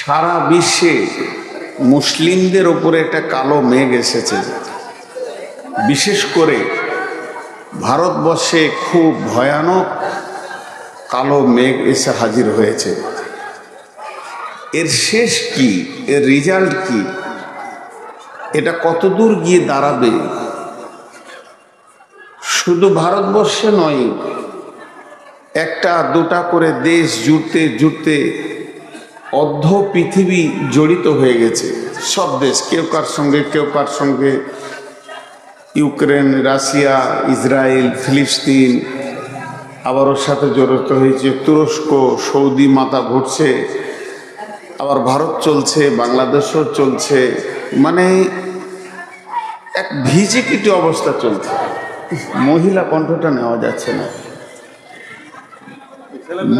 সারা বিশ্বে মুসলিমদের ওপরে একটা কালো মেঘ এসেছে। বিশেষ করে ভারতবর্ষে খুব ভয়ানক কালো মেঘ এসে হাজির হয়েছে। এর শেষ কি, এর রেজাল্ট কি, এটা কতদূর গিয়ে দাঁড়াবে? শুধু ভারতবর্ষে নয়, একটা দুটা করে দেশ জুড়তে জুড়তে অর্ধ পৃথিবী জড়িত হয়ে গেছে। সব দেশ কেউ কার সঙ্গে ইউক্রেন, রাশিয়া, ইসরায়েল, ফিলিস্তিন, আবার ওর সাথে জড়িত হয়েছে তুরস্ক, সৌদি মাথা ঘুরছে, আবার ভারত চলছে, বাংলাদেশও চলছে। মানে এক ভিজিকিটি অবস্থা চলছে। মহিলা কণ্ঠটা নেওয়া যাচ্ছে না,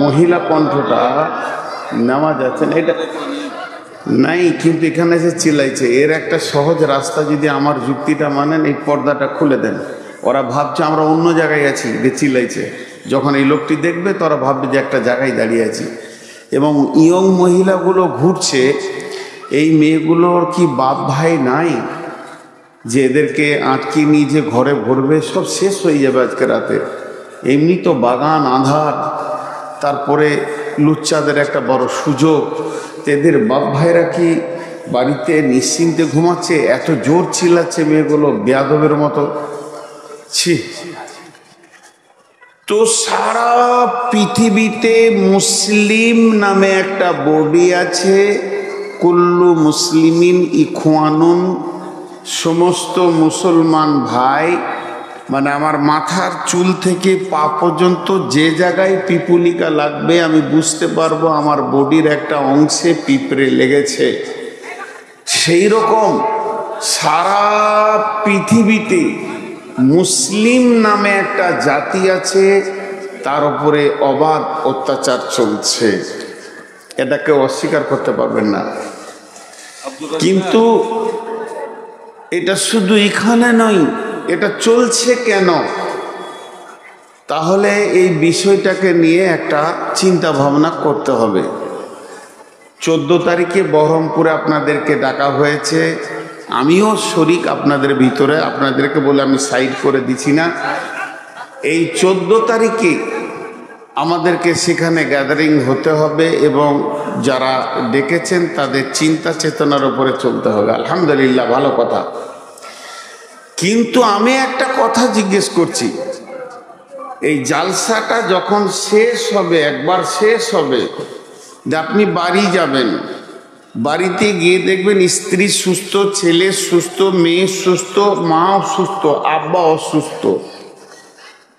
মহিলা কণ্ঠটা নেওয়া যাচ্ছে না, এটা নাই। কিন্তু এখানে যে চিল্লাইছে, এর একটা সহজ রাস্তা, যদি আমার যুক্তিটা মানেন, এই পর্দাটা খুলে দেন। ওরা ভাবছে আমরা অন্য জায়গায় আছি, যে চিল্লাইছে। যখন এই লোকটি দেখবে তোরা ভাববে যে একটা জায়গায় দাঁড়িয়ে আছি। এবং ইয়ং মহিলাগুলো ঘুরছে, এই মেয়েগুলোর কি বাপ ভাই নাই যে এদেরকে আটকে নিয়ে যে ঘরে ভরবে? সব শেষ হয়ে যাবে আজকে রাতে। এমনি তো বাগান আঁধার, তারপরে লুচ্চাদের একটা বড় সুযোগ। এদের বাপ ভাইরা কি বাড়িতে নিশ্চিন্তে ঘুমাচ্ছে? এত জোর চিল্লাচ্ছে মেয়েগুলো বেয়াদবের মতো। ছি! তো সারা পৃথিবীতে মুসলিম নামে একটা বডি আছে, কুল্লু মুসলিমিন ইখওয়ানুন, সমস্ত মুসলমান ভাই। মানে আমার মাথার চুল থেকে পা পর্যন্ত যে জায়গায় পিপুলিকা লাগবে আমি বুঝতে পারবো আমার বডির একটা অংশে পিঁপড়ে লেগেছে। সেই রকম সারা পৃথিবীতে মুসলিম নামে একটা জাতি আছে, তার উপরে অবাধ অত্যাচার চলছে। এটাকে অস্বীকার করতে পারবেন না। কিন্তু এটা শুধু এখানে নয়, এটা চলছে কেন? তাহলে এই বিষয়টাকে নিয়ে একটা চিন্তা ভাবনা করতে হবে। 14 তারিখে বহরমপুরে আপনাদেরকে ডাকা হয়েছে, আমিও শরিক আপনাদের ভিতরে। আপনাদেরকে বলে আমি সাইড করে দিচ্ছি না। এই 14 তারিখে আমাদেরকে সেখানে গ্যাদারিং হতে হবে এবং যারা ডেকেছেন তাদের চিন্তা চেতনার উপরে চলতে হবে। আলহামদুলিল্লাহ, ভালো কথা। কিন্তু আমি একটা কথা জিজ্ঞেস করছি, এই জালসাটা যখন শেষ হবে, একবার শেষ হবে, যে আপনি বাড়ি যাবেন, বাড়িতে গিয়ে দেখবেন স্ত্রী সুস্থ, ছেলে সুস্থ, মেয়ে সুস্থ, মা অসুস্থ, আব্বা অসুস্থ।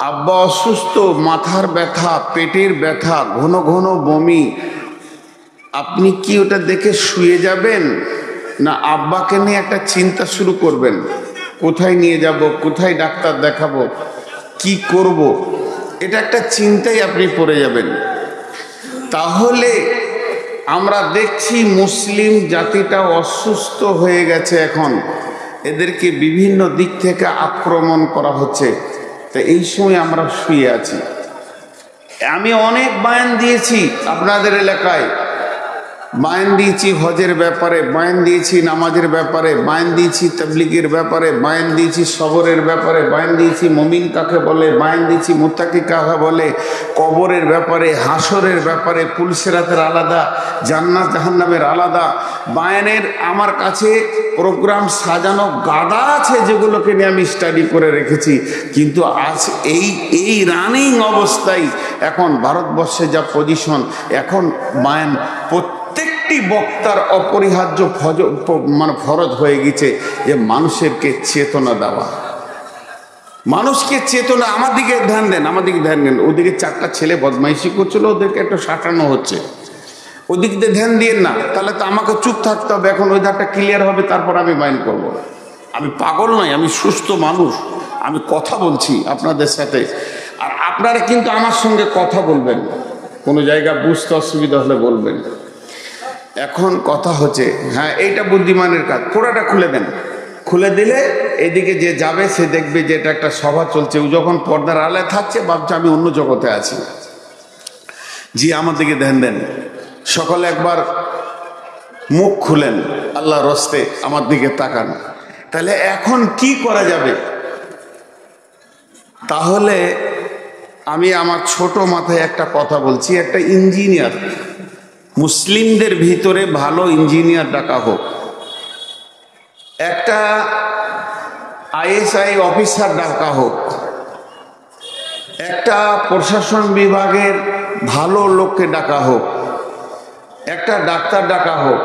আব্বা অসুস্থ, মাথার ব্যথা, পেটের ব্যথা, ঘন ঘন বমি। আপনি কি ওটা দেখে শুয়ে যাবেন, না আব্বাকে নিয়ে একটা চিন্তা শুরু করবেন? কোথায় নিয়ে যাব, কোথায় ডাক্তার দেখাবো, কি করব? এটা একটা চিন্তায় আপনি পড়ে যাবেন। তাহলে আমরা দেখছি মুসলিম জাতিটা অসুস্থ হয়ে গেছে। এখন এদেরকে বিভিন্ন দিক থেকে আক্রমণ করা হচ্ছে। তো এই সময় আমরা শুয়ে আছি। আমি অনেক বয়ান দিয়েছি আপনাদের এলাকায়, বয়ান দিয়েছি হজের ব্যাপারে, বয়ান দিয়েছি নামাজের ব্যাপারে, বয়ান দিয়েছি তাবলীগের ব্যাপারে, বয়ান দিয়েছি সবরের ব্যাপারে, বয়ান দিয়েছি মুমিন কাকে বলে, বয়ান দিয়েছি মুত্তাকি কাকে বলে, কবরের ব্যাপারে, হাসরের ব্যাপারে, পুলসিরাতের আলাদা, জান্নাত জাহান্নামের আলাদা। বয়ানের আমার কাছে প্রোগ্রাম সাজানো গাদা আছে, যেগুলোকে নিয়ে আমি স্টাডি করে রেখেছি। কিন্তু আজ এই রানিং অবস্থায় এখন ভারতবর্ষে যা পজিশন, এখন বয়ান প্রত্যেকটি বক্তার অপরিহার্য ফরজ হয়ে গেছে যে মানুষেরকে চেতনা দেওয়া, মানুষকে চেতনা। আমার দিকে ধ্যান দেন, আমার দিকে ধ্যান দেন। ওদিকে 4টা ছেলে বদমাইশি করছিল, ওদেরকে একটু সাঁটানো হচ্ছে, ওদিক দিয়ে ধ্যান দিয়েন না। তাহলে তো আমাকে চুপ থাকতে হবে। এখন ওই ধারটা ক্লিয়ার হবে, তারপর আমি বাইন করব। আমি পাগল নয়, আমি সুস্থ মানুষ। আমি কথা বলছি আপনাদের সাথে, আর আপনারা কিন্তু আমার সঙ্গে কথা বলবেন। কোনো জায়গা বুঝতে অসুবিধা হলে বলবেন। এখন কথা হচ্ছে, হ্যাঁ এইটা বুদ্ধিমানের কাজ। পুরাটা খুলে দেন, খুলে দিলে এদিকে যে যাবে সে দেখবে যে এটা একটা সভা চলছে। ও যখন পর্দার আড়ালে থাকছে ভাবছে আমি অন্য জগতে আছি। জি, আমার দিকে ধ্যান দেন। সকলে একবার মুখ খুলেন, আল্লাহর হস্তে আমার দিকে তাকান। তাহলে এখন কি করা যাবে? তাহলে আমি আমার ছোট মাথায় একটা কথা বলছি, একটা ইঞ্জিনিয়ার, মুসলিমদের ভিতরে ভালো ইঞ্জিনিয়ার ডাকা হোক, একটা আইএসআই অফিসার ডাকা হোক, একটা প্রশাসন বিভাগের ভালো লোককে ডাকা হোক, একটা ডাক্তার ডাকা হোক,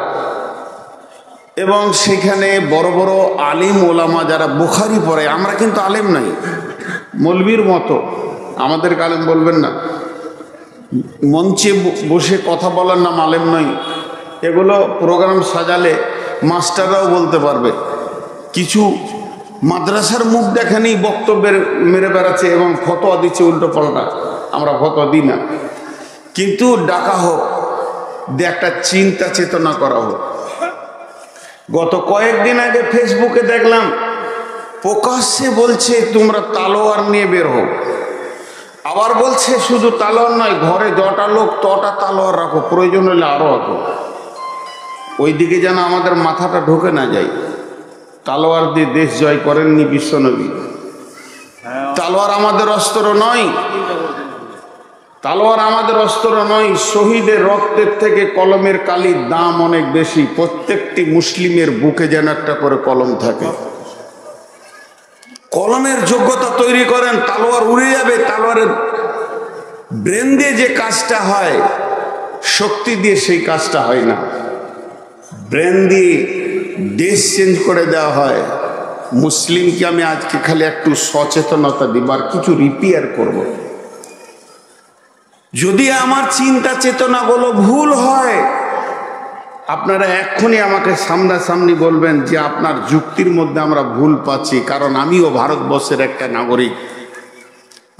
এবং সেখানে বড় বড় আলিম ওলামা যারা বুখারি পড়ে, আমরা কিন্তু আলেম নাই, মৌলবীর মতো আমাদেরকে আলেম বলবেন না, মঞ্চে বসে কথা বলার নাম আলেম নয়। এগুলো প্রোগ্রাম সাজালে মাস্টাররাও বলতে পারবে। কিছু মাদ্রাসার মুখ দেখানি বক্তব্যের মেরে বেড়াচ্ছে এবং ফতোয়া দিচ্ছে উল্টো পাল্টা, আমরা ফতোয়া দিই না। কিন্তু ডাকা হোক, একটা চিন্তা চেতনা করা হোক। গত কয়েকদিন আগে ফেসবুকে দেখলাম প্রকাশ্যে বলছে তোমরা তালোয়ার নিয়ে বের হও, আবার বলছে শুধু তালোয়ার নয়, ঘরে যটা লোক তটা তালোয়ার রাখো, প্রয়োজন হলে আরো রাখো। ওইদিকে যেন আমাদের মাথাটা ঢোকে না যায়। তালোয়ার দিয়ে দেশ জয় করেননি বিশ্বনবী। তালোয়ার আমাদের অস্ত্র নয়, তালোয়ার আমাদের অস্ত্র নয়। শহীদের রক্তের থেকে কলমের কালির দাম অনেক বেশি। প্রত্যেকটি মুসলিমের বুকে যেন একটা করে কলম থাকে। কলমের যোগ্যতা তৈরি করেন, তালোয়ার উড়ে যাবে। তালোয়ারের ব্রেন দিয়ে যে কাজটা হয়, শক্তি দিয়ে সেই কাজটা হয় না। ব্রেন দিয়ে দেশ চেঞ্জ করে দেওয়া হয়। মুসলিমকে আমি আজকে খালি একটু সচেতনতা দিবার, কিছু রিপেয়ার করব। যদি আমার চিন্তা চেতনাগুলো ভুল হয়, আপনারা এক্ষুনি আমাকে সামনাসামনি বলবেন যে আপনার যুক্তির মধ্যে আমরা ভুল পাচ্ছি। কারণ আমিও ভারতবর্ষের একটা নাগরিক।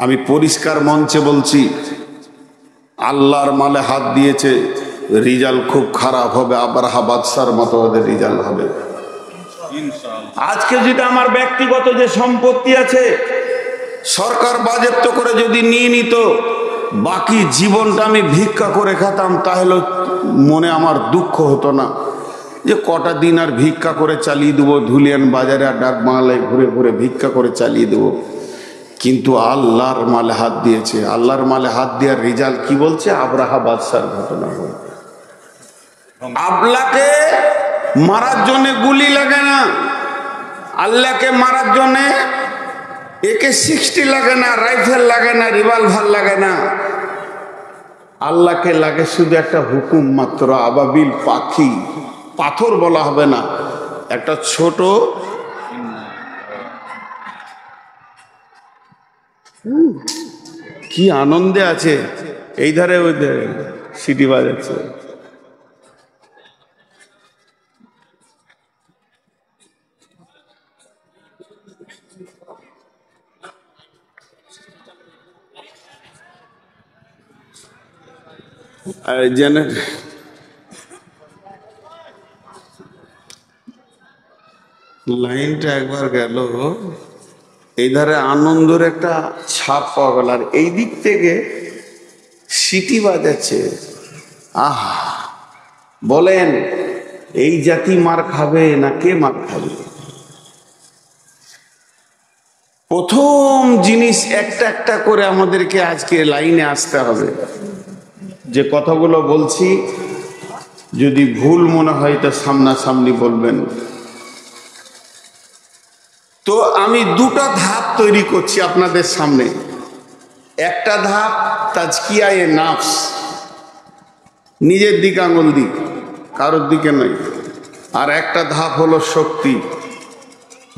আমি পরিষ্কার মঞ্চে বলছি, আল্লাহর মালে হাত দিয়েছে, রেজাল্ট খুব খারাপ হবে। আবরাহা বাদশার মতো ওদের রেজাল্ট হবে। আজকে যদি আমার ব্যক্তিগত যে সম্পত্তি আছে সরকার বাজেপ্ত করে যদি নিয়ে নিত, বাকি জীবনটা আমি ভিক্ষা করে খেতাম, তাহলে মনে আমার দুঃখ হতো না যে কটা দিন আর ভিক্ষা করে চালিয়ে দেবো, ধুলিয়ান বাজারে আর ডাক বাংলায় ঘুরে ঘুরে ভিক্ষা করে চালিয়ে দেবো। কিন্তু আল্লাহর মালে হাত দিয়েছে। আল্লাহর মালে হাত দেওয়ার রেজাল্ট কি বলছে? আবরাহা বাদশার ঘটনা। আল্লাহকে মারার জন্য গুলি লাগে না, আল্লাহকে মারার জন্য AK-60 লাগে না, রাইফেল লাগে না, রিভলভার লাগে না। আল্লাহকে লাগে শুধু একটা হুকুম মাত্র, আবাবিল পাখি, পাথর বলা হবে না, একটা ছোট কি আনন্দে আছে, এই ধারে ওই ধারে সিটি বাজাচ্ছে। জেনে লাইনটা একবার গেল, এই ধারে আনন্দের একটা ছাপ পাওয়া গেল, আর এই দিক থেকে সিটি বাজাচ্ছে। বলেন এই জাতি মার খাবে না কে মার খাবে? প্রথম জিনিস একটা একটা করে আমাদেরকে আজকে লাইনে আসতে হবে। যে কথাগুলো বলছি যদি ভুল মনে হয় তা সামনাসামনি বলবেন। তো আমি দুটো ধাপ তৈরি করছি আপনাদের সামনে। একটা ধাপ তাজকিয়ায়ে নাফস, নিজের দিকে আঙুল দিক, কারোর দিকে নয়। আর একটা ধাপ হলো শক্তি,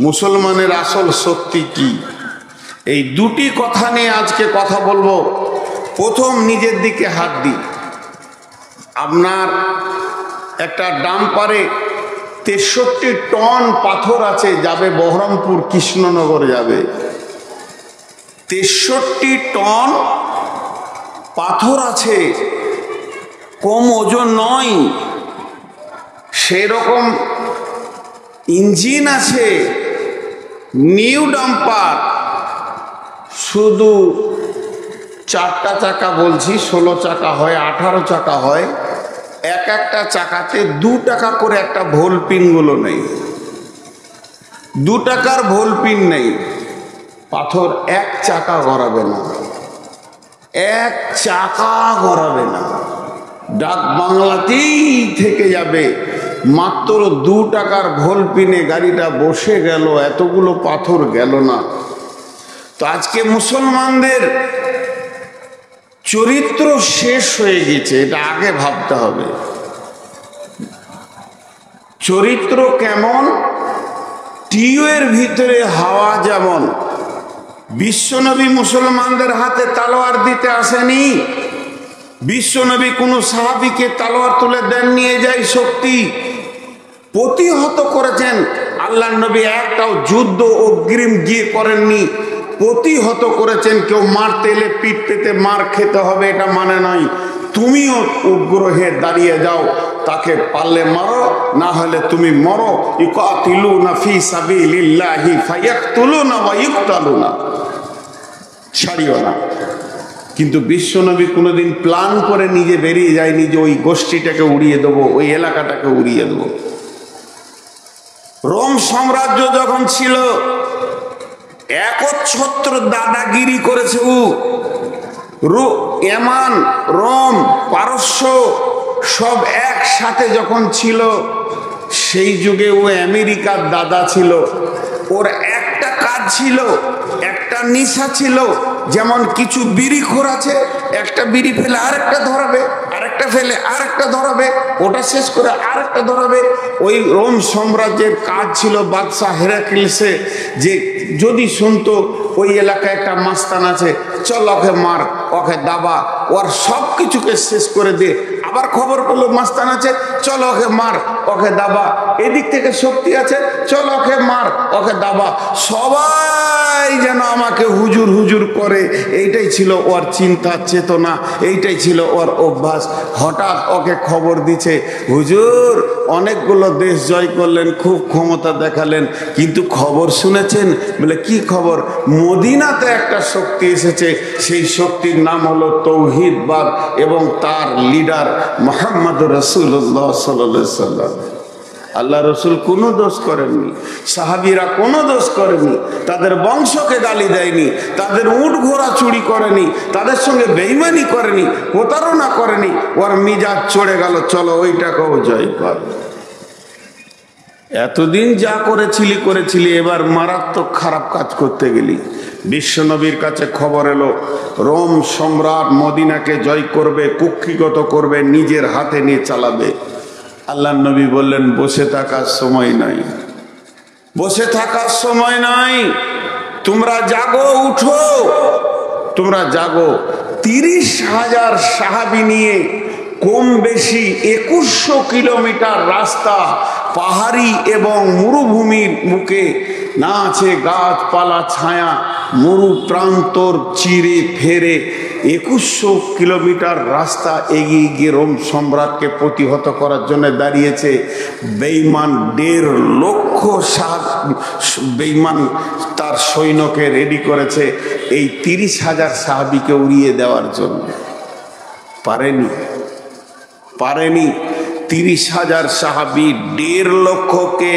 মুসলমানের আসল শক্তি কি। এই দুটি কথা নিয়ে আজকে কথা বলবো। প্রথম নিজের দিকে হাত দিই। আপনার একটা ডাম্পারে 63 টন পাথর আছে, যাবে বহরমপুর কৃষ্ণনগর যাবে। 63 টন পাথর আছে, কম ওজন নয়। সেরকম ইঞ্জিন আছে, নিউ ডাম্পার, শুধু 4টা চাকা বলছি, 16 চাকা হয়, 18 চাকা হয়, এক একটা চাকাতে 2 টাকা করে একটা ভোল পিনগুলো নেই, 2 টাকার ভোল পিন নেই। পাথর এক চাকা গড়াবে না, এক চাকা গড়াবে না, ডাক বাংলাতেই থেকে যাবে। মাত্র 2 টাকার ভোল পিনে গাড়িটা বসে গেল, এতগুলো পাথর গেল না। তো আজকে মুসলমানদের চরিত্র শেষ হয়ে গেছে, এটা আগে ভাবতে হবে। চরিত্র কেমন? টিউয়ের ভিতরে হাওয়া যেমন। বিশ্বনবী মুসলমানদের হাতে তালোয়ার দিতে আসেনি, বিশ্বনবী কোন সাহাবীকে তালোয়ার তুলে দেন নিয়ে যাই শক্তি, প্রতিহত করেছেন। আল্লাহ নবী একটাও যুদ্ধ অগ্রিম গিয়ে করেননি, প্রতিহত করেছেন। কেউ মারতে এলে পিঠ পেতে মার খেতে হবে এটা মানে নয়, তুমিও উগ্র হয়ে দাঁড়িয়ে যাও, তাকে পারলে মারো, না হলে তুমি মরো। ইকাতিলুনা ফি সাবিলিল্লাহি ফায়াকতুলুনা ওয়া ইকতালুনা, ছাড়িও না। কিন্তু বিশ্বনবী কোনোদিন প্ল্যান করে নিজে বেরিয়ে যায়নি যে ওই গোষ্ঠীটাকে উড়িয়ে দেবো, ওই এলাকাটাকে উড়িয়ে দেবো। রোম সাম্রাজ্য যখন ছিল, একচ্ছত্র দাদাগিরি করেছে। এমান, রোম, পারস্য সব একসাথে যখন ছিল, সেই যুগে ও আমেরিকার দাদা ছিল। ওর একটা কাজ ছিল, একটা নেশা ছিল। যেমন কিছু বিড়িখোর আছে, একটা বিড়ি ফেলে আরেকটা ধরাবে, আরেকটা ফেলে আরেকটা ধরাবে, ওটা শেষ করে আরেকটা ধরাবে। ওই রোম সাম্রাজ্যের কাজ ছিল বাদশাহ হেরাক্লিসে, যে যদি শুনতো ওই এলাকায় একটা মাস্তান আছে, চল ওকে মার, ওকে দাবা, ওর সব কিছুকে শেষ করে দে। আবার খবর পেলো মাস্তান আছে, চল ওকে মার, ওকে দাবা। এদিক থেকে শক্তি আছে, চল ওকে মার, ওকে দাবা। সবাই যেন আমাকে হুজুর হুজুর করে, এইটাই ছিল ওর চিন্তা চেতনা, এইটাই ছিল ওর অভ্যাস। হঠাৎ ওকে খবর দিচ্ছে, হুজুর অনেকগুলো দেশ জয় করলেন, খুব ক্ষমতা দেখালেন, কিন্তু খবর শুনেছেন? বলে কি খবর? মদিনাতে একটা শক্তি এসেছে, সেই শক্তির নাম হলো তৌহিদবাদ, এবং তার লিডার মুহাম্মদ রাসূলুল্লাহ সাল্লাল্লাহু আলাইহি সাল্লাম। আল্লাহ রসুল কোনো দোষ করেননি, সাহাবীরা কোনো দোষ করেনি, তাদের বংশকে গালি দেয়নি, তাদের উট ঘোড়া চুরি করেনি, তাদের সঙ্গে বেঈমানি করেনি, প্রতারণা করেনি। ওর মিজাজ চড়ে গেল, চলো ওইটাকেও জয় কর। এতদিন যা করেছিলি, এবার মারাত্মক খারাপ কাজ করতে গেলি। বিশ্বনবীর কাছে খবর এলো, রোম সম্রাট মদিনাকে জয় করবে, কুক্ষিগত করবে, নিজের হাতে নিয়ে চালাবে। আল্লাহ নবী বললেন, বসে থাকার সময় নাই, বসে থাকার সময় নাই, তোমরা জাগো, উঠো, তোমরা জাগো। 30,000 সাহাবী নিয়ে কম বেশি 2100 কিলোমিটার রাস্তা, পাহাড়ি এবং মরুভূমির বুকে, না আছে গাছপালা ছায়া, মরু প্রান্তর চিরে ফেরে 2100 কিলোমিটার রাস্তা এগিয়ে গিয়ে রোম সম্রাটকে প্রতিহত করার জন্য দাঁড়িয়েছে। বেঈমান 1.5 লক্ষ বেঈমান তার সৈন্যকে রেডি করেছে এই 30,000 সাহাবীকে উড়িয়ে দেওয়ার জন্য। পারেনি। 30,000 সাহাবী 1.5 লক্ষকে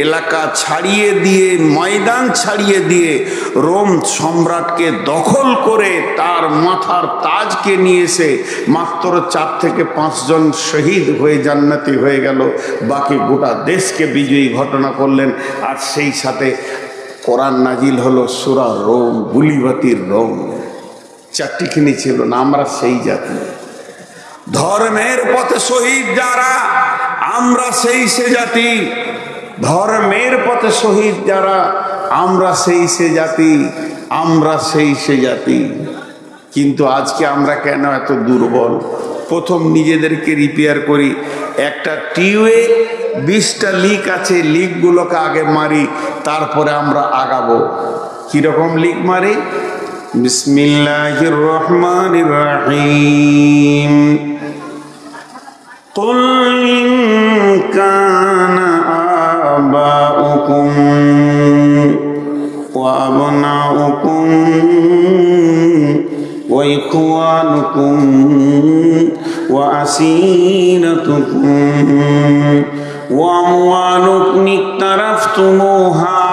এলাকা ছাড়িয়ে দিয়ে, ময়দান ছাড়িয়ে দিয়ে রোম সম্রাটকে দখল করে তার মাথার তাজকে নিয়ে এসে মাত্র 4 থেকে 5 জন শহীদ হয়ে জান্নাতি হয়ে গেল। বাকি গোটা দেশকে বিজয়ী ঘটনা করলেন। আর সেই সাথে কোরআন নাজিল হলো সূরা রোম, গুলিবাতির রোম। 4টিখানি ছিল না, আমরা সেই জাতি। ধর্মের পথে শহীদ যারা, আমরা সেই সে জাতি। ধর্মের পথে শহীদ যারা, আমরা সেই সে জাতি, আমরা সেই সে জাতি। কিন্তু আজকে আমরা কেন এত দুর্বল? প্রথম নিজেদেরকে রিপেয়ার করি। একটা টিউবে 20টা লিক আছে, লিকগুলোকে আগে মারি, তারপরে আমরা আগাবো। কিরকম লিক মারি? বিসমিল্লাহির রহমানির রহিম। قل إن كان آباؤكم وأبناؤكم وإخوانكم حصينتكم وأموال اقترفتموها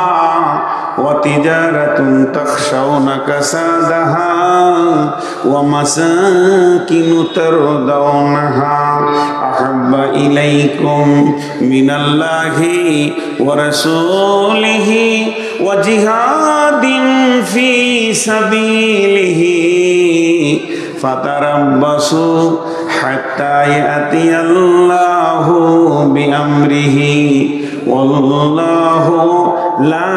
وتجارة تخشون كسادها ومساكن ترضونها أحب إليكم من الله ورسوله وجهاد في سبيله فتربصوا حتى يأتي الله بأمره والله لا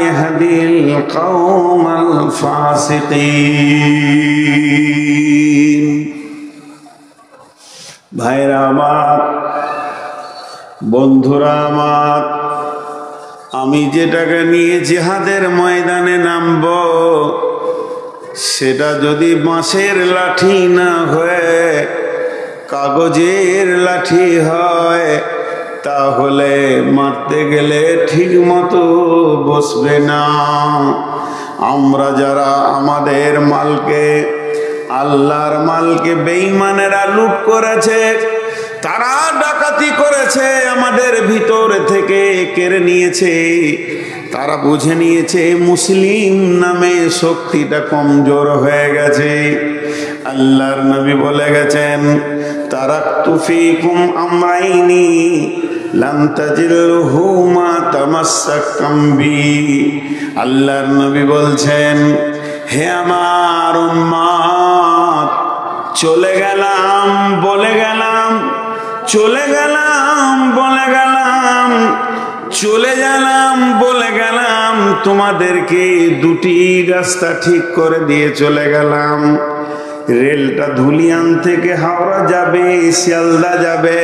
يهدي القوم الفاسقين ভাইরা আমার, বন্ধুরা আমার, আমি যে টাকা নিয়ে জিহাদের ময়দানে নামব সেটা যদি বাঁশের লাঠি না হয়ে কাগজের লাঠি হয় তাহলে মারতে গেলে ঠিক মতো বসবে না। আমরা যারা আমাদের মালকে, আল্লাহর মালকে বেঈমানেরা লুট করেছে, তারা ডাকাতি করেছে, আমাদের ভিতর থেকে কেড়ে নিয়েছে, তারা বুঝে নিয়েছে মুসলিম নামে শক্তিটা কমজোর হয়ে গেছে। আল্লাহর নবী বলে গেছেন, তারাকতু ফীকুম আমরাইনি লান তাজিল্লু মা তামাসসাকতুম বি। আল্লাহর নবী বলছেন, হে আমার উম্মত, চলে গেলাম বলে গেলাম, চলে গেলাম বলে গেলাম, চলে গেলাম বলে গেলাম, তোমাদেরকে দুটি রাস্তা ঠিক করে দিয়ে চলে গেলাম। রেলটা ধুলিয়ান থেকে হাওড়া যাবে, শিয়ালদা যাবে,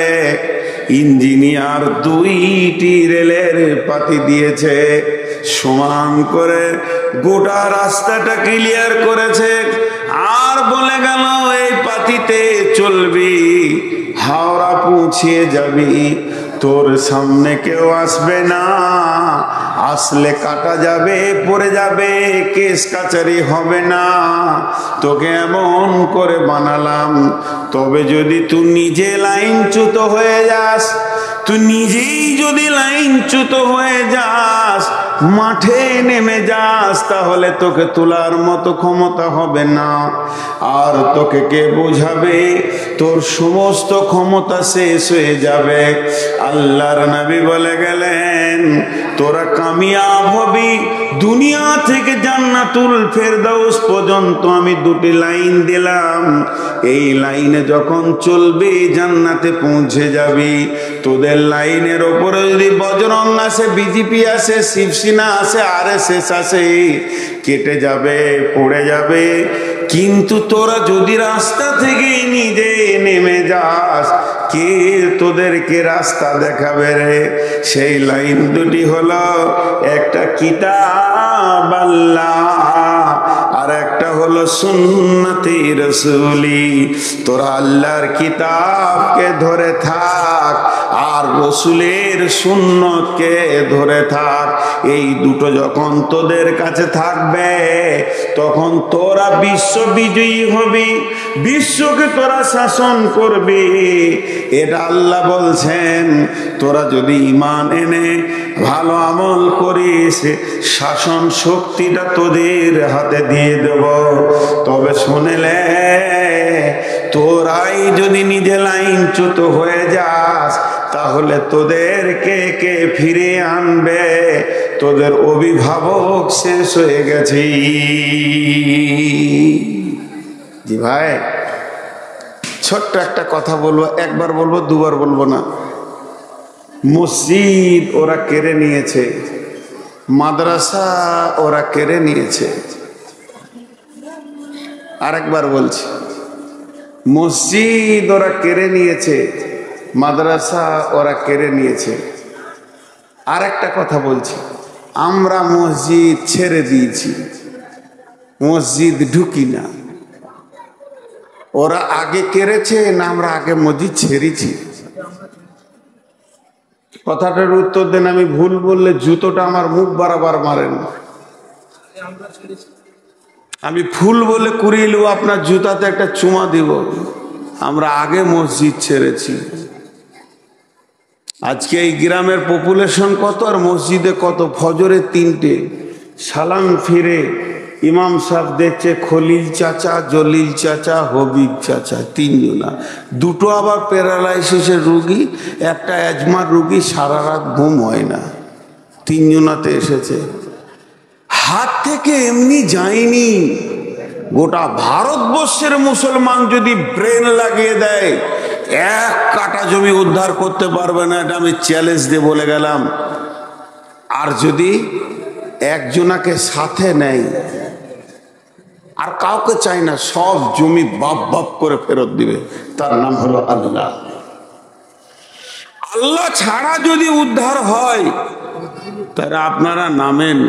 ইঞ্জিনিয়ার দুইটি রেলের পাতি দিয়েছে, সমান করে গোটা রাস্তাটা ক্লিয়ার করেছে, আর বলে গেল এই পাতিতে চলবি, হাওড়া পৌঁছিয়ে যাবি, তোর সামনে কেউ আসবে না, আসলে কাটা যাবে, পড়ে যাবে, কেস কাচারি হবে না, তোকে এমন করে বানালাম। তবে যদি তুই নিজে লাইনচ্যুত হয়ে যাস, তুই নিজেই যদি লাইনচ্যুত হয়ে যাস, মাঠে নেমে যাস, তাহলে তোকে তোলার মতো ক্ষমতা হবে না। আর তোকে কে বোঝাবে? তোর সমস্ত ক্ষমতা শেষ হয়ে যাবে। আল্লাহর নবী বলে গেলেন, তোরা কামিয়াব হবি। দুনিয়া থেকে জান্নাতুল ফেরদাউস পর্যন্ত আমি দুটি লাইন দিলাম, এই লাইনে যখন চলবি জান্নাতে পৌঁছে যাবি। তোদের লাইনের ওপরে যদি বজরং আসে, বিজেপি আসে, শিবসেনা আসে, RSS আসে, কেটে যাবে, পড়ে যাবে। কিন্তু তোরা যদি রাস্তা থেকে নিজে নেমে যাস, কে তোদেরকে রাস্তা দেখাবে রে? সেই লাইন দুটি হলো, একটা কিতাব আল্লাহ আর একটা হলো সুন্নতে রসুলি। তোরা আল্লাহর কিতাবকে ধরে থাক আর রসুলের সুন্নতকে ধরে থাক। এই দুটো যখন তোদের কাছে থাকবে, তখন তোরা বিশ্ব বিজয়ী হবি, বিশ্বকে তোরা শাসন করবি। এটা আল্লাহ বলছেন। তোরা যদি ঈমান এনে ভালো আমল করিস, শাসন শক্তিটা তোদের হাতে দিয়ে দেব। তবে শুনেলে, তোরাই যদি নিজে লাইনচ্যুত হয়ে যাস, তাহলে তোদেরকে কে ফিরে আনবে? তোদের অভিভাবক শেষ হয়ে গেছে। জি ভাই, ছোট্ট একটা কথা বলবো, একবার বলবো, দুবার বলবো না। মসজিদ ওরা কেড়ে নিয়েছে, মাদ্রাসা ওরা কেড়ে নিয়েছে। আরেকবার বলছি, মসজিদ ওরা কেড়ে নিয়েছে, মাদ্রাসা ওরা কেড়ে নিয়েছে। আর একটা কথা বলছি, আমরা মসজিদ ছেড়ে দিয়েছি, মসজিদ ঢুকি না। ওরা আগে কেড়েছে না আমরা আগে মসজিদ ছেড়েছি? কথাটার উত্তর দেন। আমি ভুল বললে জুতোটা আমার মুখ বারবার মারেন। আমি ফুল বলে কুড়িয়ে নেব, আপনার জুতাতে একটা চুমা দিব। আমরা আগে মসজিদ ছেড়েছি। আজকে এই গ্রামের পপুলেশন কত আর মসজিদে কত? ফজরে 3টে, সালাম ফিরে ইমাম সাহেব দেখছে খলিল চাচা, জলিল চাচা, হবিব চাচা, 3 জনা। 2টো আবার প্যারালাইসিসের রুগী, একটা অ্যাজমার রুগী, সারা রাত ঘুম হয় না। 3 জনাতে এসেছে। হাত থেকে এমনি যায়নি। গোটা ভারতবর্ষের মুসলমান যদি ব্রেন লাগিয়ে দেয় 1 কাঠা জমি উদ্ধার করতে পারবে না, এটা আমি চ্যালেঞ্জ দিয়ে বলে গেলাম। আর যদি একজনাকে সাথে নেয়, আর কাউকে চাই না, সব জমি বাপ বাপ করে ফেরত দিবে, তার নাম হলো আল্লাহ। আল্লাহ ছাড়া যদি উদ্ধার হয় তারা আপনারা নামেন,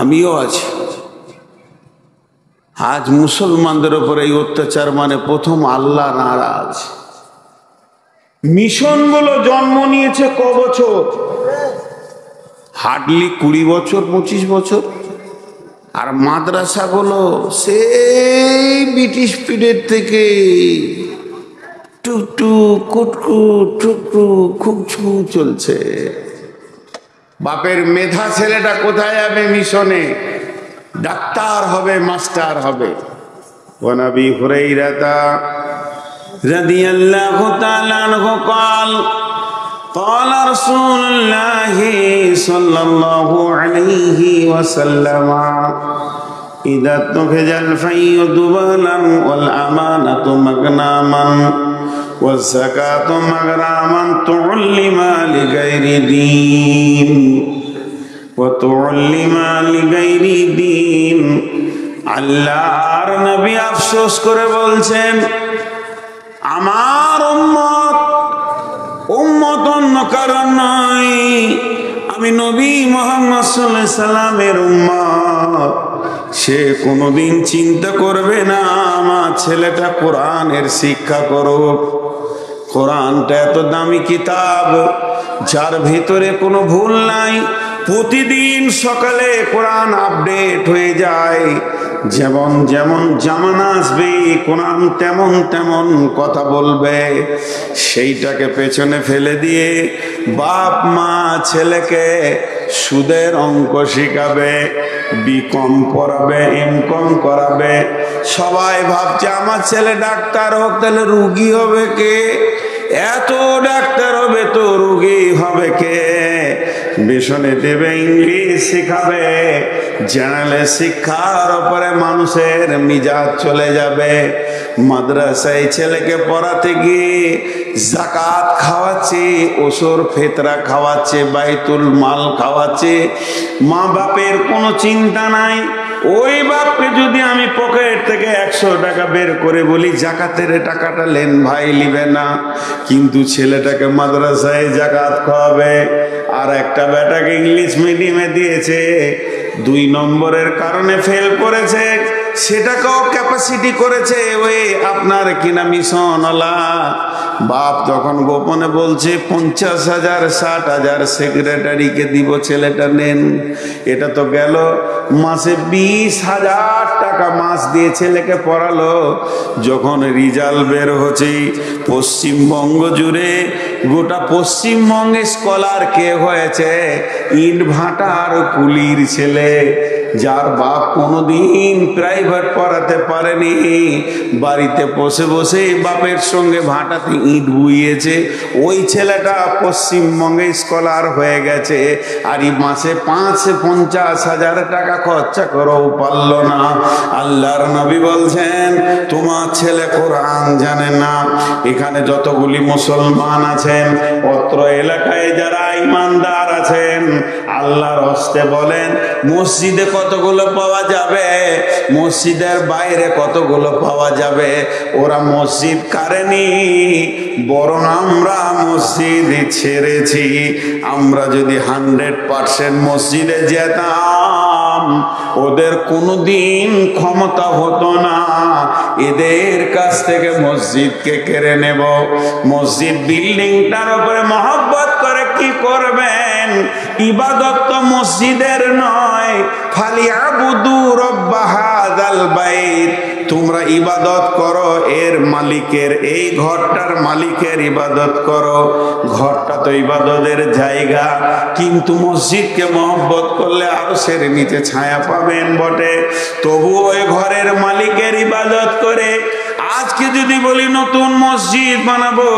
আমিও আছি। আজ মুসলমানদের উপর এই অত্যাচার মানে প্রথম আল্লাহ নারাজ। মিশনগুলো জন্ম নিয়েছে ক বছর? হার্ডলি 20 বছর 25 বছর। আর মাদ্রাসাগুলো সেই ব্রিটিশ পিরিয়ড থেকে টুকটু কুটকু টুকটু খুব চলছে। বাপের মেধা ছেলেটা কোথায় যাবে মিশনে? ডাক্তার হবে, মাস্টার হবে। ওয়ানাবি হুরাইরাতা রাদিয়াল্লাহু তাআলা আনহু قال قال رسول الله صلى الله عليه وسلم إذا اتخذ الفي دبلا والأمانة مغناما والزكاة مغراما تعلم لغير دين وتعلم لغير دين। আল্লাহর নবী আফসোস করে বলছেন, আমার উম্মত অন্য কারণ নয়, আমি নবী মুহাম্মদ সাল্লাল্লাহু আলাইহি সাল্লামের উম্মত। সে কোনোদিন চিন্তা করবে না আমার ছেলেটা কোরআনের শিক্ষা করুক। কোরআনটা এত দামি কিতাব, যার ভিতরে কোনো ভুল নাই। প্রতিদিন সকালে কোরআন আপডেট হয়ে যায়। যেমন যেমন জামানা আসবে কোরআন তেমন তেমন কথা বলবে। সেইটাকে পেছনে ফেলে দিয়ে বাপ মা ছেলেকে সুদের অঙ্ক শিখাবে, বিকম পড়াবে, এমকম করাবে। সবাই ভাবছে আমার ছেলে ডাক্তার হোক, তাহলে রুগী হবে কে? এত ডাক্তার হবে তো রুগী হবে কে? মিশনে দেবে ইংলিশ শিখাবে, জেনারেল শিক্ষার উপরে মানুষের মিজাজ চলে যাবে। মাদ্রাসায় ছেলেকে পড়াতে গিয়ে যাকাত খাওয়াচ্ছে, ওসর ফেতরা খাওয়াচ্ছে, বাইতুল মাল খাওয়াচ্ছে। মা বাপের কোনো চিন্তা নাই। ওই বাপকে যদি আমি পকেট থেকে 100 টাকা বের করে বলি যাকাতের টাকাটা লেন ভাই, লিবে না। কিন্তু ছেলেটাকে মাদ্রাসায় যাকাত খাওয়াবে। আর একটা বেটাকে ইংলিশ মিডিয়ামে দিয়েছে, 2 নম্বরের কারণে ফেল করেছে, সেটাকেও ক্যাপাসিটি করেছে ওই আপনার কিনা মিশনওয়ালা। বাপ তখন গোপনে বলছে 50,000 60,000 সেক্রেটারিকে দিব, ছেলেটা নেন। এটা তো গেল মাসে 20,000 টাকা মাস দিয়ে ছেলেকে পড়ালো। যখন রিজাল্ট বের হচ্ছে পশ্চিমবঙ্গ জুড়ে, গোটা পশ্চিমবঙ্গে স্কলার কে হয়েছে? ইট ভাটার কুলির ছেলে, যার বাপ কোনোদিন প্রাইভেট পড়াতে পারেনি। বাড়িতে বসে বসে বাপের সঙ্গে ভাটাতে ইট বুইয়েছে। ওই ছেলেটা পশ্চিমবঙ্গে স্কলার হয়ে গেছে। আর এই মাসে 50,000 টাকা খরচা করেও পারল না। আল্লাহর নবী বলছেন তোমার ছেলে কোরআন জানে না। এখানে যতগুলি মুসলমান আছেন, অত্র এলাকায় যারা ইমানদার আছেন, আল্লাহর হস্তে বলেন মসজিদে কতগুলো পাওয়া যাবে, মসজিদের বাইরে কতগুলো পাওয়া যাবে। ওরা মসজিদ কারেনি, বরং আমরা মসজিদ ছেড়েছি। আমরা যদি 100% মসজিদে যেতাম, ওদের কোনোদিন ক্ষমতা হতো না এদের কাছ থেকে মসজিদকে কেড়ে নেব। মসজিদ বিল্ডিংটার উপরে মহব্বত করে কি করবেন? ইবাদত তো মসজিদের নয়, ফালিয়াবুদু রব্ব হাযাল বাইত, তোমরা ইবাদত করো এর মালিকের, এই ঘরটার মালিকের ইবাদত করো। ঘরটা তো ইবাদতের জায়গা, কিন্তু মসজিদকে মহব্বত করলে আরশের নিচে ছায়া পাবেন বটে, তবু ওই ঘরের মালিকের ইবাদত করে। আজকে যদি বলি নতুন মসজিদ বানাবো,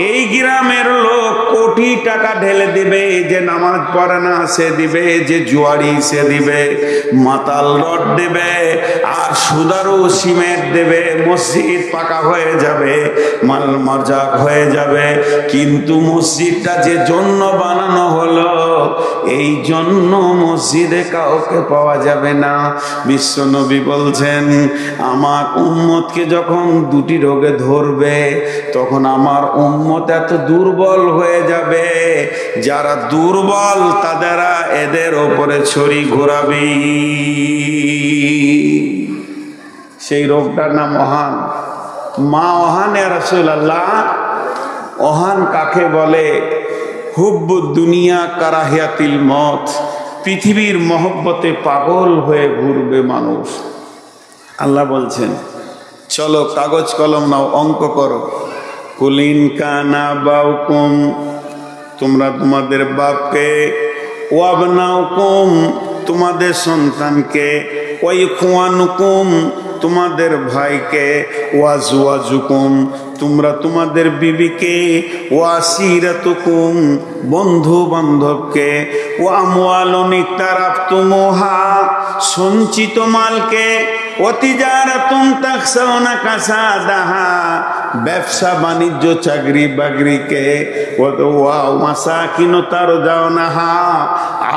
এই গ্রামের লোক কোটি টাকা ঢেলে দিবে, যে নামাজ পড়ে না সে দিবে, যে জুয়ারি সে দিবে, মাতাল রড দেবে, আর সুদারু সিমেন্ট দেবে, মসজিদ পাকা হয়ে যাবে, মাল মর্যাক হয়ে যাবে। কিন্তু মসজিদটা যে জন্য বানানো হলো, এই জন্য মসজিদে কাউকে পাওয়া যাবে না। বিশ্বনবী বলছেন, আমার উম্মতকে যখন দুটি রোগে ধরবে, তখন আমার উম্মত এত দুর্বল হয়ে যাবে, যারা দুর্বল তাদেরা এদের ওপরে ছড়ি ঘোরাবি। সেই রোগটার নাম ওহান। মা ওহান ইয়া রাসূলুল্লাহ। ওহান কাকে বলে? হুব্বুদ দুনিয়া কারাহিয়াতিল মত, পৃথিবীর মহব্বতে পাগল হয়ে ঘুরবে মানুষ। আল্লাহ বলছেন, চলো কাগজ কলম নাও, অঙ্ক করো। কুলিন কানা বাউকুম, তোমরা তোমাদের বাপকে, ওয়াবনাউকুম, তোমাদের সন্তানকে, ওয়াইখওয়ানুকুম, তোমাদের ভাইকে, ওয়াজওয়াজুকুম, তোমরা তোমাদের বিবিকে, ওয়াসিরাতুকুম, বন্ধু বান্ধবকে, ওয়া আমওয়ালুন ইকতারাফতুমুহা, সঞ্চিত মালকে, ওয়াতিজারাতুন তাখসাউনা কাসাদাহা, ব্যবসা বাণিজ্য চাকরি বাকরিকে, ওয়া মাসাকিন তারজাউনাহা,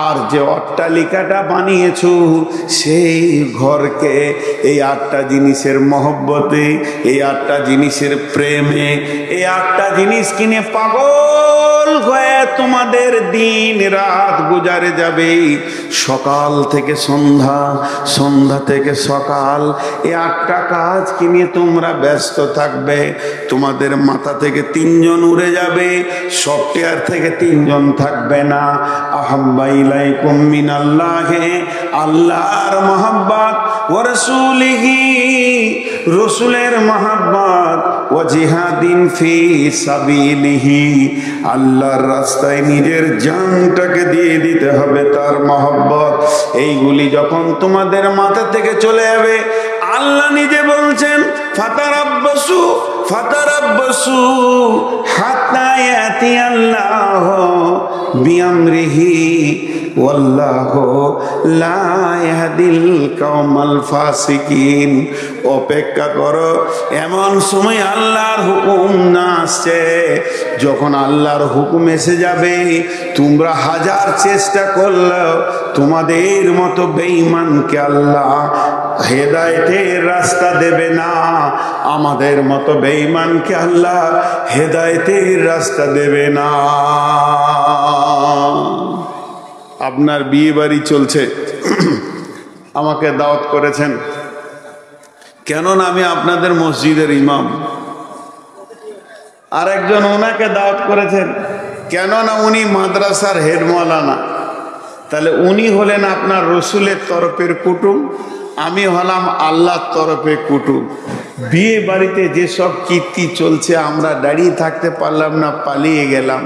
আর যে অট্টালিকাটা বানিয়েছো সেই ঘরকে। এই 8টা জিনিসের মহব্বতে, এই 8টা জিনিসের প্রেমে, এই 8টা জিনিস কিনে পাগল হয়ে তোমাদের দিন রাত গুজারে যাবে। সকাল থেকে সন্ধ্যা, সন্ধ্যা থেকে সকাল, এই 8টা কাজ কিনে তোমরা ব্যস্ত থাকবে। তোমাদের মাথা থেকে 3 জন উড়ে যাবে, সফটওয়্যার থেকে 3 জন থাকবে না। আহাব্বা ইলাইকুম মিনাল্লাহি, আল্লাহর মহব্বত, ওয়া রাসূলিহি, রাসূলের মহব্বত, ওয়া জিহাদিন ফি সাবিলিহি, আল্লাহর রাস্তায় নিজের জানটাকে দিয়ে দিতে হবে, তার মহব্বত। এইগুলি যখন তোমাদের মাথা থেকে চলে যাবে, আল্লাহ নিজে বলছেন, ফাতারাব্বাসু ফাতারাব্বাসু হাত্তা ইয়াতি আল্লাহ বিআমরিহি ওয়াল্লাহু লা ইয়াহদিল কওমাল ফাসিকিন। অপেক্ষা করো, এমন সময় আল্লাহর হুকুম না আসছে, যখন আল্লাহর হুকুম এসে যাবে, তোমরা হাজার চেষ্টা করলেও তোমাদের মতো বেঈমানকে আল্লাহ হেদায়েতের রাস্তা দেবে না। আমাদের মতো বেঈমানকে আল্লাহ হেদায়েতের রাস্তা দেবে না। আপনার বিয়ে বাড়ি চলছে, আমাকে দাওয়াত করেছেন, কেননা আমি আপনাদের মসজিদের ইমাম। আর একজন ওনাকে দাওয়াত করেছেন, কেননা উনি মাদ্রাসার হেড মাওলানা। তাহলে উনি হলেন আপনার রসুলের তরফের কুটুম, আমি হলাম আল্লাহর তরফে কুটুম। বিয়ে বাড়িতে যেসব কীর্তি চলছে, আমরা দাঁড়িয়ে থাকতে পারলাম না, পালিয়ে গেলাম,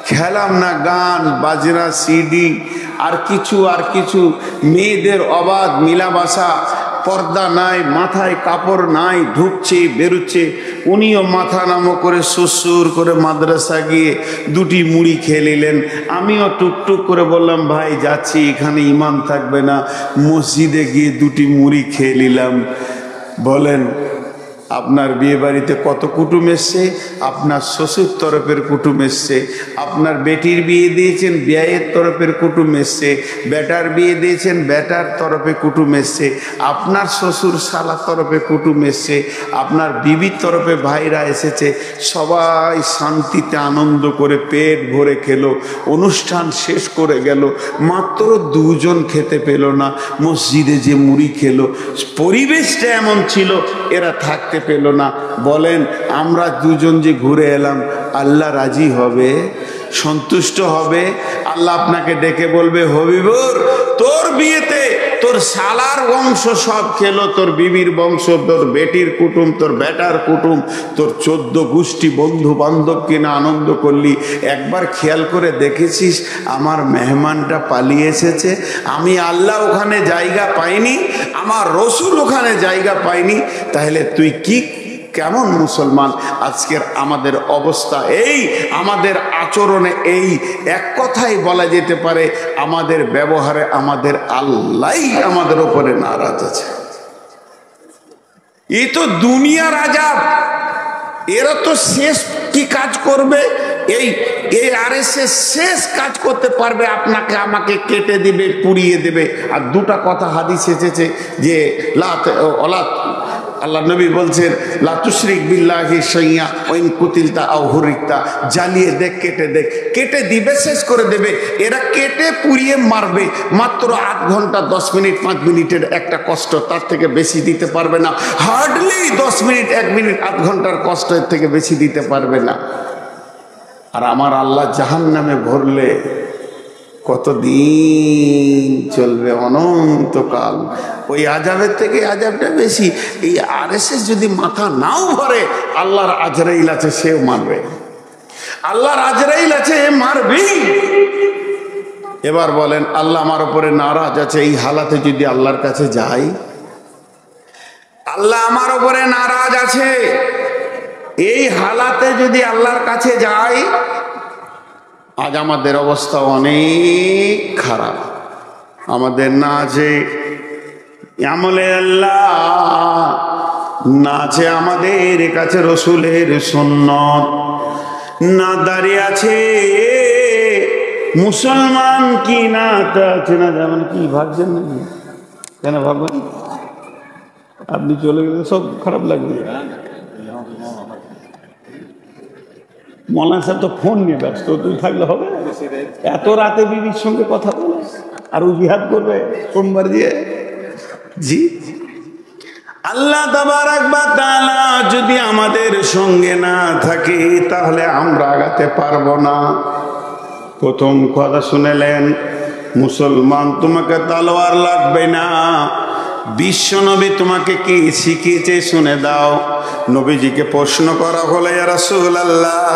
খেলাম না গান বাজনা সিডি আর কিছু। মেয়েদের অবাধ মিলাবাসা, পর্দা নাই, মাথায় কাপড় নাই, ঢুকছে বেরোচ্ছে। উনিও মাথা নামো করে সুসুর করে মাদ্রাসা গিয়ে 2টি মুড়ি খেয়ে নিলেন। আমিও টুকটুক করে বললাম, ভাই যাচ্ছি, এখানে ইমাম থাকবে না, মসজিদে গিয়ে 2টি মুড়ি খেয়ে নিলাম। বলেন, আপনার বিয়ে বাড়িতে কত কুটুম এসছে? আপনার শ্বশুর তরফের কুটুম এসছে, আপনার বেটির বিয়ে দিয়েছেন, বিয়ের তরফের কুটুম এসছে, বেটার বিয়ে দিয়েছেন, বেটার তরফে কুটুম এসছে, আপনার শ্বশুর শালার তরফে কুটুম এসছে, আপনার বিবির তরফে ভাইরা এসেছে। সবাই শান্তিতে আনন্দ করে পেট ভরে খেলো, অনুষ্ঠান শেষ করে গেল। মাত্র 2 জন খেতে পেল না, মসজিদে যে মুড়ি খেলো। পরিবেশটা এমন ছিল, এরা থাকতে পেল না। বলেন, আমরা 2 জন যে ঘুরে এলাম, আল্লাহ রাজি হবে? সন্তুষ্ট হবে। আল্লাহ আপনাকে ডেকে বলবে, হবিবুর তোর বিয়েতে তোর শালার বংশ সব খেলো, তোর বিবির বংশ, তোর বেটির কুটুম, তোর বেটার কুটুম, তোর 14 গোষ্ঠী বন্ধু বান্ধব কিনা আনন্দ করলি। একবার খেয়াল করে দেখেছিস আমার মেহমানটা পালিয়ে এসেছে, আমি আল্লাহ ওখানে জায়গা পাইনি, আমার রসুল ওখানে জায়গা পাইনি, তাহলে তুই কি কেমন মুসলমান? আজকের আমাদের অবস্থা এই, আমাদের আচরণে এই, এক কথাই বলা যেতে পারে আমাদের ব্যবহারে আমাদের আল্লাহই আমাদের উপরে নারাজ আছে। এই তো দুনিয়ার আযাব। এরা তো শেষ কি কাজ করবে? এই আরএসএস শেষ কাজ করতে পারবে, আপনাকে আমাকে কেটে দিবে, পুড়িয়ে দেবে। আর দুটা কথা হাদিস এসেছে যে আল্লাহ নবী বলছেন, লা তুশরিক বিল্লাহি শাইআ ওয়া ইন কুতিলতা আও হুরিকতা, জ্বালিয়ে দেখ, কেটে দেখ, কেটে দিবে, শেষ করে দেবে। এরা কেটে পুড়িয়ে মারবে, মাত্র 8 ঘন্টা 10 মিনিট 5 মিনিটের একটা কষ্ট, তার থেকে বেশি দিতে পারবে না। হার্ডলি 10 মিনিট 1 মিনিট 8 ঘন্টার কষ্টের থেকে বেশি দিতে পারবে না। আর আমার আল্লাহ জাহান্নামে ভরলে কতদিন চলবে? অনন্তকাল। ওই আযাবের থেকে আযাবটা বেশি। এই আরএসএস যদি মাথা নাও ভরে, আল্লাহর আজরাইল আছে, সেও মারবে। আল্লাহর আজরাইল আছে, মারবি। এবার বলেন, আল্লাহ আমার উপরে নারাজ আছে, এই হালাতে যদি আল্লাহর কাছে যাই, আল্লাহ আমার উপরে নারাজ আছে, এই হালাতে যদি আল্লাহর কাছে যাই, আজ আমাদের অবস্থা অনেক খারাপ। আমাদের না আছে আমলে আল্লাহ, না আছে আমাদের কাছে রসুলের সুন্নত, না দাঁড়িয়ে আছে মুসলমান কি না তা আছে না। যেমন কি ভাবছেন নাকি? কেন ভাববেন? আপনি চলে গেলে সব খারাপ লাগবে। মৌলানা সাহেব তো ফোন নিয়ে ব্যস্ত, তুই থাকলে হবে? এত রাতে বিবির সঙ্গে কথা বলে আর ও জিহাদ করবে সোমবার দিয়ে? জি, আল্লাহ তাবারাক ওয়া তাআলা যদি আমাদের সঙ্গে না থাকে তাহলে আমরা আগাতে পারবো না। প্রথম কথা শুনেলেন, মুসলমান তোমাকে তলোয়ার লাগবে না। বিশ্বনবী তোমাকে কি শিখিয়েছে শুনে দাও। নবীজিকে প্রশ্ন করা হলো, ইয়া রাসূলুল্লাহ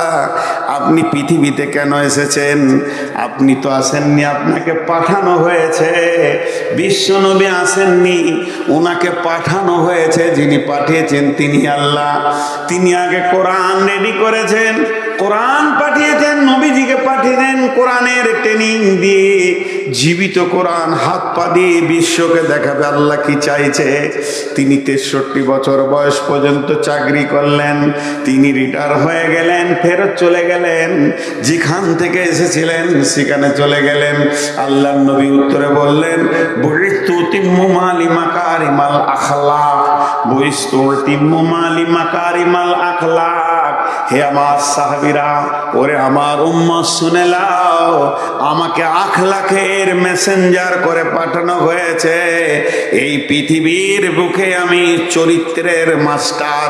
আপনি পৃথিবীতে কেন এসেছেন? আপনি তো আসেননি, আপনাকে পাঠানো হয়েছে। বিশ্বনবী আসেননি, ওনাকে পাঠানো হয়েছে। যিনি পাঠিয়েছেন তিনি আল্লাহ। তিনি আগে কোরআন রেডি করেছেন, কোরআন পাঠিয়েছেন, নবীজিকে পাঠিয়েছেন কোরআনের ট্রেনিং দিয়ে। জীবিত কোরআন হাত পা দিয়ে বিশ্বকে দেখাবে আল্লাহ কি চাইছে। তিনি 63 বছর বয়স পর্যন্ত চাকরি করলেন, তিনি রিটায়ার হয়ে গেলেন, ফেরত চলে গেলেন, যেখান থেকে এসেছিলেন সেখানে চলে গেলেন। আল্লাহর নবী উত্তরে বললেন, বুইস্তু তিম্মু মালি মাকারিমাল আখলাক, বুইস্তু তিম্মু মালি মাকারিমাল আখলাক। হে আমার সাহাবীরা, ওরে আমার উম্মত শুনে নাও, আমাকে আখলাকের মেসেঞ্জার করে পাঠানো হয়েছে। এই পৃথিবীর বুকে আমি চরিত্রের মাস্টার,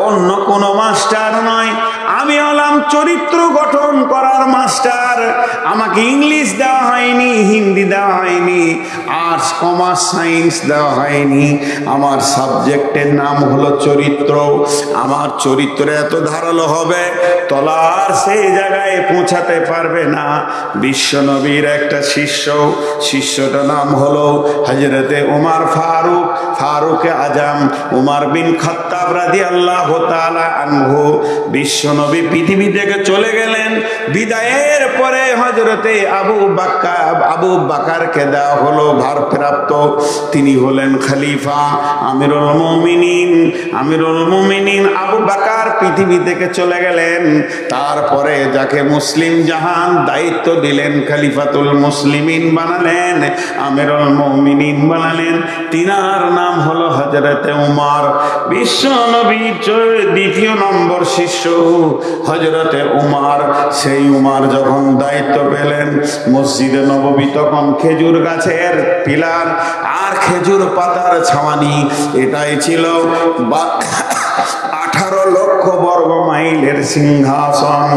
অন্য কোনো মাস্টার নয়। আমি হলাম চরিত্র গঠন করার মাস্টার। আমাকে ইংলিশ দেওয়া হয়নি, হিন্দি দেওয়া হয়নি, আর্টস কমার্স সায়েন্স দেওয়া হয়নি। আমার সাবজেক্টের নাম হলো চরিত্র। আমার চরিত্র এত ধারালো হবে, তলার সেই জায়গায় পৌঁছাতে পারবে না। বিশ্বনবীর একটা শিষ্যটার নাম হলো হযরতে উমর ফারুক আজম, উমর বিন খাত্তাব রাদিয়াল্লাহু তাআলা আনহু। বিশ্বনবী পৃথিবী থেকে চলে গেলেন, বিদায়ের পরে হযরতে আবু বাকারকে দেওয়া হলো ভারপ্রাপ্ত। তিনি হলেন খলিফা, আমিরুল মুমিনিন আবু বাকার পৃথিবী থেকে চলে গেলেন। তারপরে যাকে মুসলিম জাহান দায়িত্ব দিলেন, খলিফাতুল মুসলিমিন বানালেন, আমিরুল মুমিনিন বানালেন, তিনার নাম হলো হযরতে উমর। বিশ্ব নবীর 2 নম্বর শিষ্য হযরতে উমর। সেই উমর যখন দায়িত্ব পেলেন, মসজিদে নববী তখন খেজুর গাছের পিলার আর খেজুর পাতার ছাওয়ানি। এটাই ছিল 18 লক্ষ বর্গ মাইল মাইলের সিংহাসন,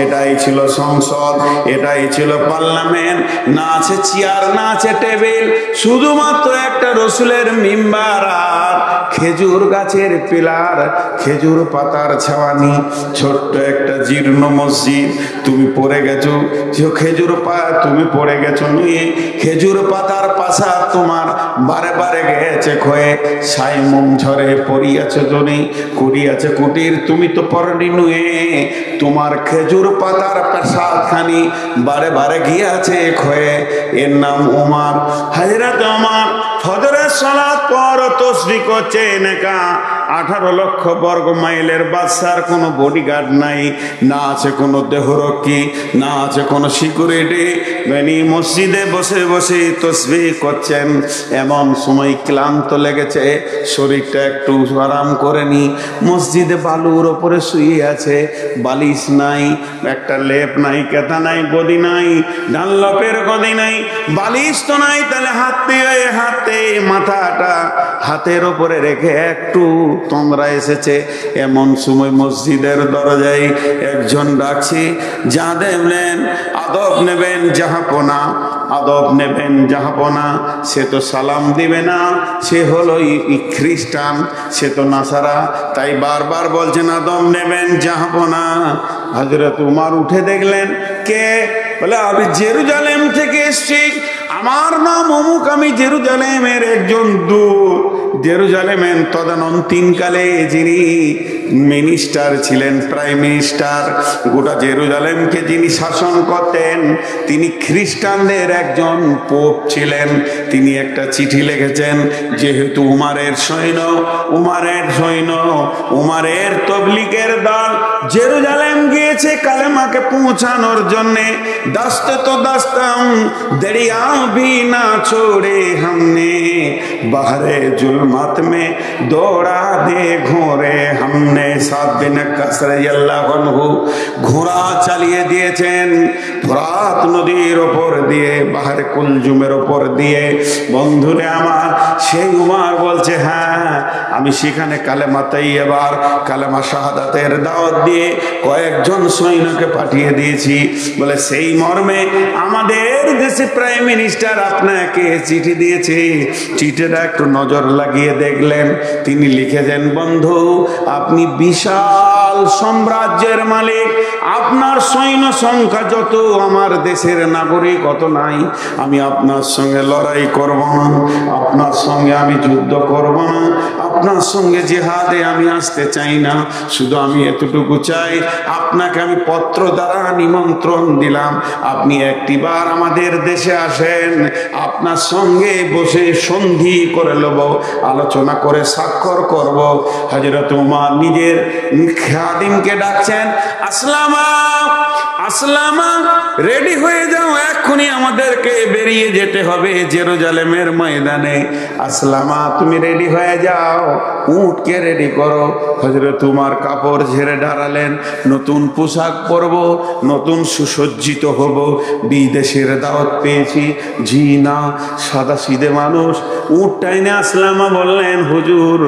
এটাই ছিল সংসদ, এটাই ছিল পার্লামেন্ট। না আছে চেয়ার, না আছে টেবিল, শুধুমাত্র একটা রসুলের মিম্বার আর খেজুর গাছের পিলার, খেজুর পাতার ছাওয়ানি, ছোট্ট একটা জীর্ণ মসজিদ। তুমি পড়ে গেছো খেজুর তুমি পড়ে গেছো নুয়ে, খেজুর পাতার পাশা তোমার বারে বারে গেছে ক্ষয়ে, ছাই মোম ঝরে পড়িয়াছে জনে, করিয়াছে কুটির, তুমি তো পড়নি নুয়ে, তোমার খেজুর পাতার প্রাসাদ খানি বারে বারে গিয়াছে ক্ষয়ে। এর নাম ওমর। হযরত ওমর ফজরের সালাত পর তসবিহ করছেন একা। 18 লক্ষ বর্গ মাইলের বাদশার কোনো বডিগার্ড নাই, না আছে কোনো দেহরক্ষী, না আছে কোনো সিকিউরিটি। বেনি মসজিদে বসে বসে তসবিহ করছেন। এমন সময় ক্লান্ত লেগেছে, শরীরটা একটু আরাম করে নি। মসজিদে বালুর ওপরে শুয়ে আছে, বালিশ নাই, একটা লেপ নাই, কেতা নাই, গদি নাই, ডানলপের গদি নাই, বালিশ তো নাই, তাহলে হাতে মাথাটা হাতের ওপরে রেখে একটু তোমরা এসেছে। এমন সময় মসজিদের দরজায় একজন ডাকছে, যা দেবেন আদব নেবেন জাহাপনা, আদব নেবেন জাহাপনা। সে তো সালাম দিবে না, সে হলো খ্রিস্টান, সে তো নাসারা, তাই বারবার বলছেন আদব নেবেন জাহাপনা। হযরত উমর উঠে দেখলেন, কে? বলে আমি জেরুজালেম থেকে এসেছি, আমার নাম অমুক, আমি জেরুজালেমের একজন দূত। জেরুজালেমের তদানীন্তনকালে যিনি মিনিস্টার ছিলেন, প্রাইম মিনিস্টার, গোটা জেরুজালেমকে যিনি শাসন করতেন, তিনি খ্রিস্টানদের একজন পোপ ছিলেন। তিনি একটা চিঠি লিখেছেন, যেহেতু উমরের সৈন্য, উমরের তবলিগের দল জেরুজালেম গিয়েছে কালেমাকে পৌঁছানোর জন্যে, দাস্তে তো দাস্তাম দরিয়া भी ना छोड़े हमने, बहरे जुल्मत में दौड़ा दे घोड़े हमने। सात बिन कसरल्लाहु अन्हु ঘোড়া চালিয়ে দিয়েছেন ফোরাত নদীর ওপর দিয়ে, বাহরে কুলজুমের ওপর দিয়ে। বন্ধুরে আমার, সেই উমর বলছে, হ্যাঁ আমি সেখানে কালেমা তাইয়্যিবার, কালেমা শাহাদাতের দাওয়াত দিয়ে কয়েকজন সৈন্যকে পাঠিয়ে দিয়েছি। বলে সেই মর্মে আমাদের দেশে প্রাইম মিনিস্টার আপনাকে চিঠি দিয়েছে। চিঠিটা একটু নজর লাগিয়ে দেখলেন, তিনি লিখেছেন, বন্ধু আপনি বিশাল সাম্রাজ্যের মালিক, আপনার সৈন্য সংখ্যা যত আমার দেশের নাগরিক অত নাই, আমি আপনার সঙ্গে লড়াই করব না, আপনার সঙ্গে আমি যুদ্ধ করব না, আপনার সঙ্গে জিহাদে আমি আসতে চাই না। শুধু আমি এতটুকু চাই, আপনাকে আমি পত্র দ্বারা নিমন্ত্রণ দিলাম, আপনি একটিবার আমাদের দেশে আসেন, আপনার সঙ্গে বসে সন্ধি করে নেব, আলোচনা করে স্বাক্ষর করব। হযরত উমর নিজের খাদিমকে ডাকছেন, আসলামা আসলামা, রেডি হয়ে যাও, এক্ষুনি আমাদেরকে বেরিয়ে যেতে হবে জেরুজালেমের ময়দানে। আসলামা তুমি রেডি হয়ে যাও, উটকে রেডি করো। হযরত উমর কাপড় ঝেড়ে দাঁড়ালেন, নতুন পোশাক পরব, নতুন সুসজ্জিত হব, বিদেশের দাওয়াত পেয়েছি। জি না, সাদা সিধে মানুষ। উট টাইনে আসলামা বললেন, হুজুর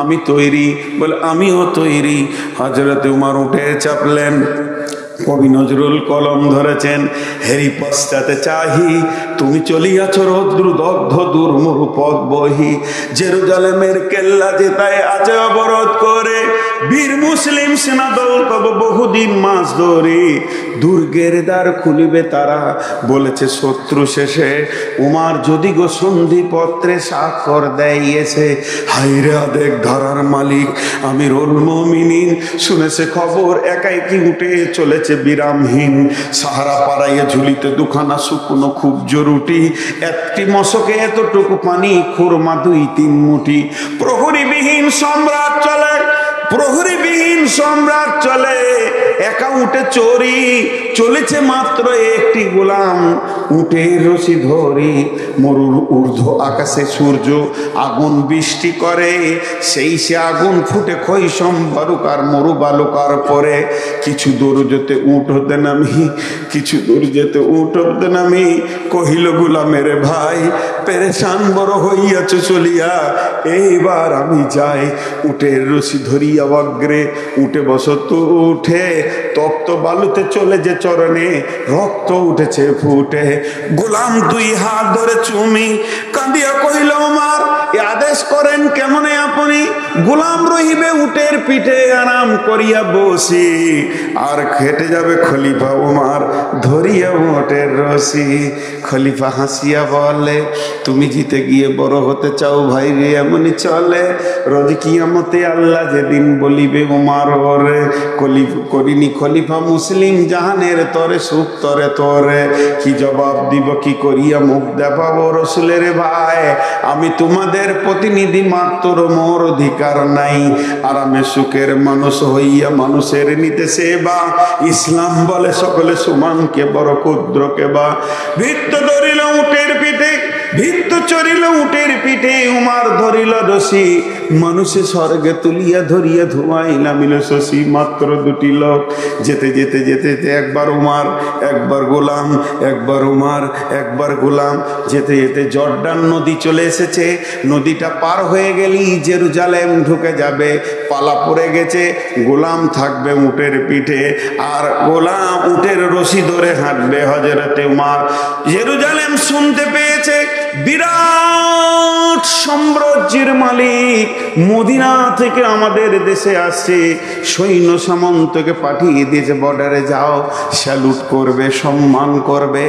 আমি তৈরি। বলে আমিও তৈরি। হযরত উমর উঠে চাপলেন, কবি নজরুল কলম ধরেছেন, হেরি পশ্চাতে চাহি তুমি চলিয়াছ রৌদ্র দগ্ধ দুর্মুহ পথ বহি, জেরুজালেমের কেল্লা যেতায় আছে অবরোধ করে, বীর মুসলিম সেনাদল তব বহুদিন মাস ধরে, দুর্গের দ্বার খুলিবে তারা বলেছে শত্রু শেষে। উমর যদি গো সন্ধি পত্রে স্বাক্ষর দেয়ছে, হাইরে আদেক ধরার মালিক আমিরুল মুমিনিন শুনেছে খবর, একাই কি উঠে চলেছে বিরামহীন, সাহারা পাড়াইয়ে ঝুলিতে দুখানা শুকনো খুব জরুরি, একটি মশকে এতটুকু পানি, খুরমা 2-3 মুঠি। প্রহরীবিহীন সম্রাট চলে, প্রহরীবিহীন সম্রাট চলে, একা উঠে চোরি, চলেছে মাত্র একটি গোলাম, উটের রশি ধরি। মরুর ঊর্ধ্ব আকাশে সূর্য আগুন বৃষ্টি করে, সেই সে আগুন ফুটে ক্ষয়সম্ভরুক আর মরু বালুকার পরে। কিছু দূর যেতে উট হতে নামি, কিছু দূর যেতে উট হতে নামি, কহিল গোলামের ভাই পেরেশান বড় হইয়াছ চলিয়া, এইবার আমি যাই। উটের রশি ধরিয়া অগ্রে উঠে বসত উঠে, তপ্ত বালুতে চলে যে চরণে রক্ত উঠেছে ফুটে। গোলাম দুই হাত ধরে চুমি কাঁদিয়া কহিল ওমর এ আদেশ করেন কেমনে আপনি? গোলাম রহিবে উটের পিঠে আরাম করিয়া বসি, আর খেটে যাবে খলিফা ওমর ধরিয়া উটের রশি। খলিফা হাসিয়া বলে তুমি জিতে গিয়ে বড় হতে চাও ভাই রে, এমনি চলে রোজ কিয়ামতে আল্লাহ যেদিন বলিবে ওমর ওরে করিনি খলিফা মুসলিম জাহানের তরে সুখ তরে তরে। কি জবাব দিব কি করিয়া মুখ দেখাবো রসুলের ভাই? আমি তোমাদের প্রতিনিধি মাত্র, মোর অধিকার নাই। আরামে সুখের মানুষ হইয়া মানুষের নিতে সেবা, ইসলাম বলে সকলে সমান কে বড় ক্ষুদ্র কে বা। ভিত্ত ধরিল উটের পিঠে, ভিত্ত চড়িল উটের পিঠে, উমার ধরিল রশি মানুষে স্বর্গে তুলিয়া ধরিয়া ধোঁয়াই নামিল শশী। মাত্র দুটি লোক যেতে যেতে যেতে একবার উমার একবার গোলাম, একবার উমার একবার গোলাম, যেতে যেতে জর্ডান নদী চলে এসেছে। নদীটা পার হয়ে গেলি জেরুজালেম ঢুকে যাবে। পালা পড়ে গেছে, গোলাম থাকবে উটের পিঠে আর গোলাম উটের রশি ধরে হাঁটবে। হযরতে উমার জেরুজালেম শুনতে পেয়েছে বিরাট সাম্রাজ্যের মালিক মদিনা থেকে আমাদের দেশে আসছে, সৈন্য সামন্তকে পাঠিয়ে দিয়েছে বর্ডারে যাও, স্যালুট করবে, সম্মান করবে,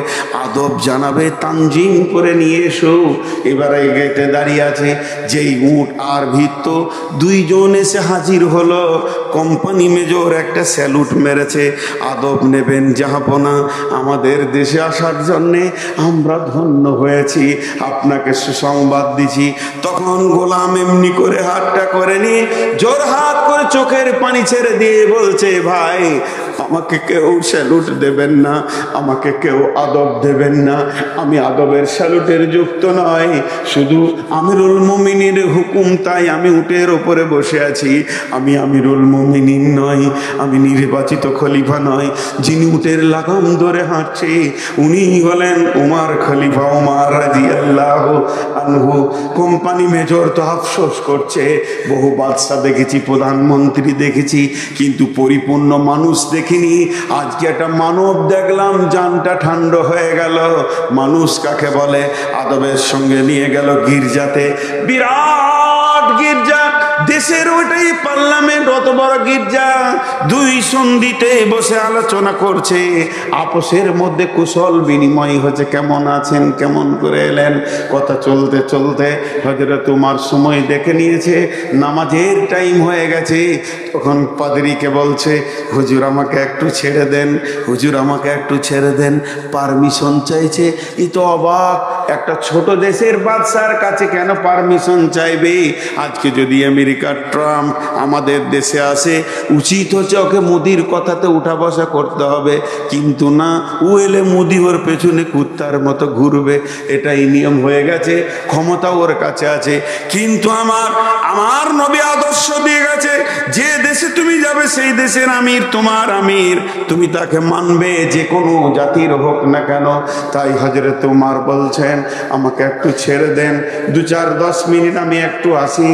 আদব জানাবে, তানজিম করে নিয়ে এসো। এবারে গেটে দাঁড়িয়ে আছে যেই উট আর ভিত্ত দুইজন এসে হাজির হলো। কোম্পানি মেজর একটা স্যালুট মেরেছে, আদব নেবেন জাহাপনা, আমাদের দেশে আসার জন্যে আমরা ধন্য হয়েছি, আপনাকে সুসংবাদ দিছি। তখন গোলাম এমনি করে হাতটা করে নিয়ে জোর হাত করে চোখের পানি ছেড়ে দিয়ে বলছে ভাই আমাকে কেউ স্যালুট দেবেন না, আমাকে কেউ আদব দেবেন না, আমি আদবের স্যালুটের যুক্ত নয়, শুধু আমিরুল মুমিনের হুকুম তাই আমি উটের ওপরে বসে আছি। আমি আমিরুল মুমিনিন নয়, আমি নির্বাচিত খলিফা নয়, যিনি উটের লাগাম ধরে হাঁটছে উনি হলেন উমার, খলিফা উমার রাদিয়াল্লাহু আনহু। কোম্পানি মেজর তো আফসোস করছে, বহু বাদশা দেখেছি, প্রধানমন্ত্রী দেখেছি, কিন্তু পরিপূর্ণ মানুষ দেখিনি। আজকে একটা মানব দেখলাম, জানটা ঠান্ডা হয়ে গেল। মানুষ কাকে বলে? আদবের সঙ্গে নিয়ে গেল গির্জাতে, বিরাট গির্জা, দেশের ওইটাই পার্লামেন্ট, অত বড় গির্জা। দুই সন্ধিতে বসে আলোচনা করছে, আপোষের মধ্যে কুশল বিনিময় হচ্ছে, কেমন আছেন, কেমন করে এলেন। কথা চলতে চলতে হযরত উমার সময় দেখে নিয়েছে, নামাজের টাইম হয়ে গেছে। তখন পাদ্রীকে বলছে হুজুর আমাকে একটু ছেড়ে দেন, হুজুর আমাকে একটু ছেড়ে দেন, পারমিশন চাইছে। ই তো অবাক, একটা ছোট দেশের বাদশার কাছে কেন পারমিশন চাইবে? আজকে যদি আমেরিকার ট্রাম্প আমাদের দেশে আসে, উচিত হচ্ছে ওকে মোদির কথাতে উঠা বসা করতে হবে, কিন্তু না, ও এলে মোদি ওর পেছনে কুত্তার মতো ঘুরবে। এটাই নিয়ম হয়ে গেছে, ক্ষমতা ওর কাছে আছে। কিন্তু আমার নবী আদর্শ দিয়ে গেছে, যে দেশে তুমি যাবে সেই দেশের আমির তোমার আমির, তুমি তাকে মানবে, যে কোনো জাতির হোক না কেন। তাই হযরত উমার বলছেন আমাকে একটু ছেড়ে দেন, 2-4-10 মিনিট আমি একটু আসি।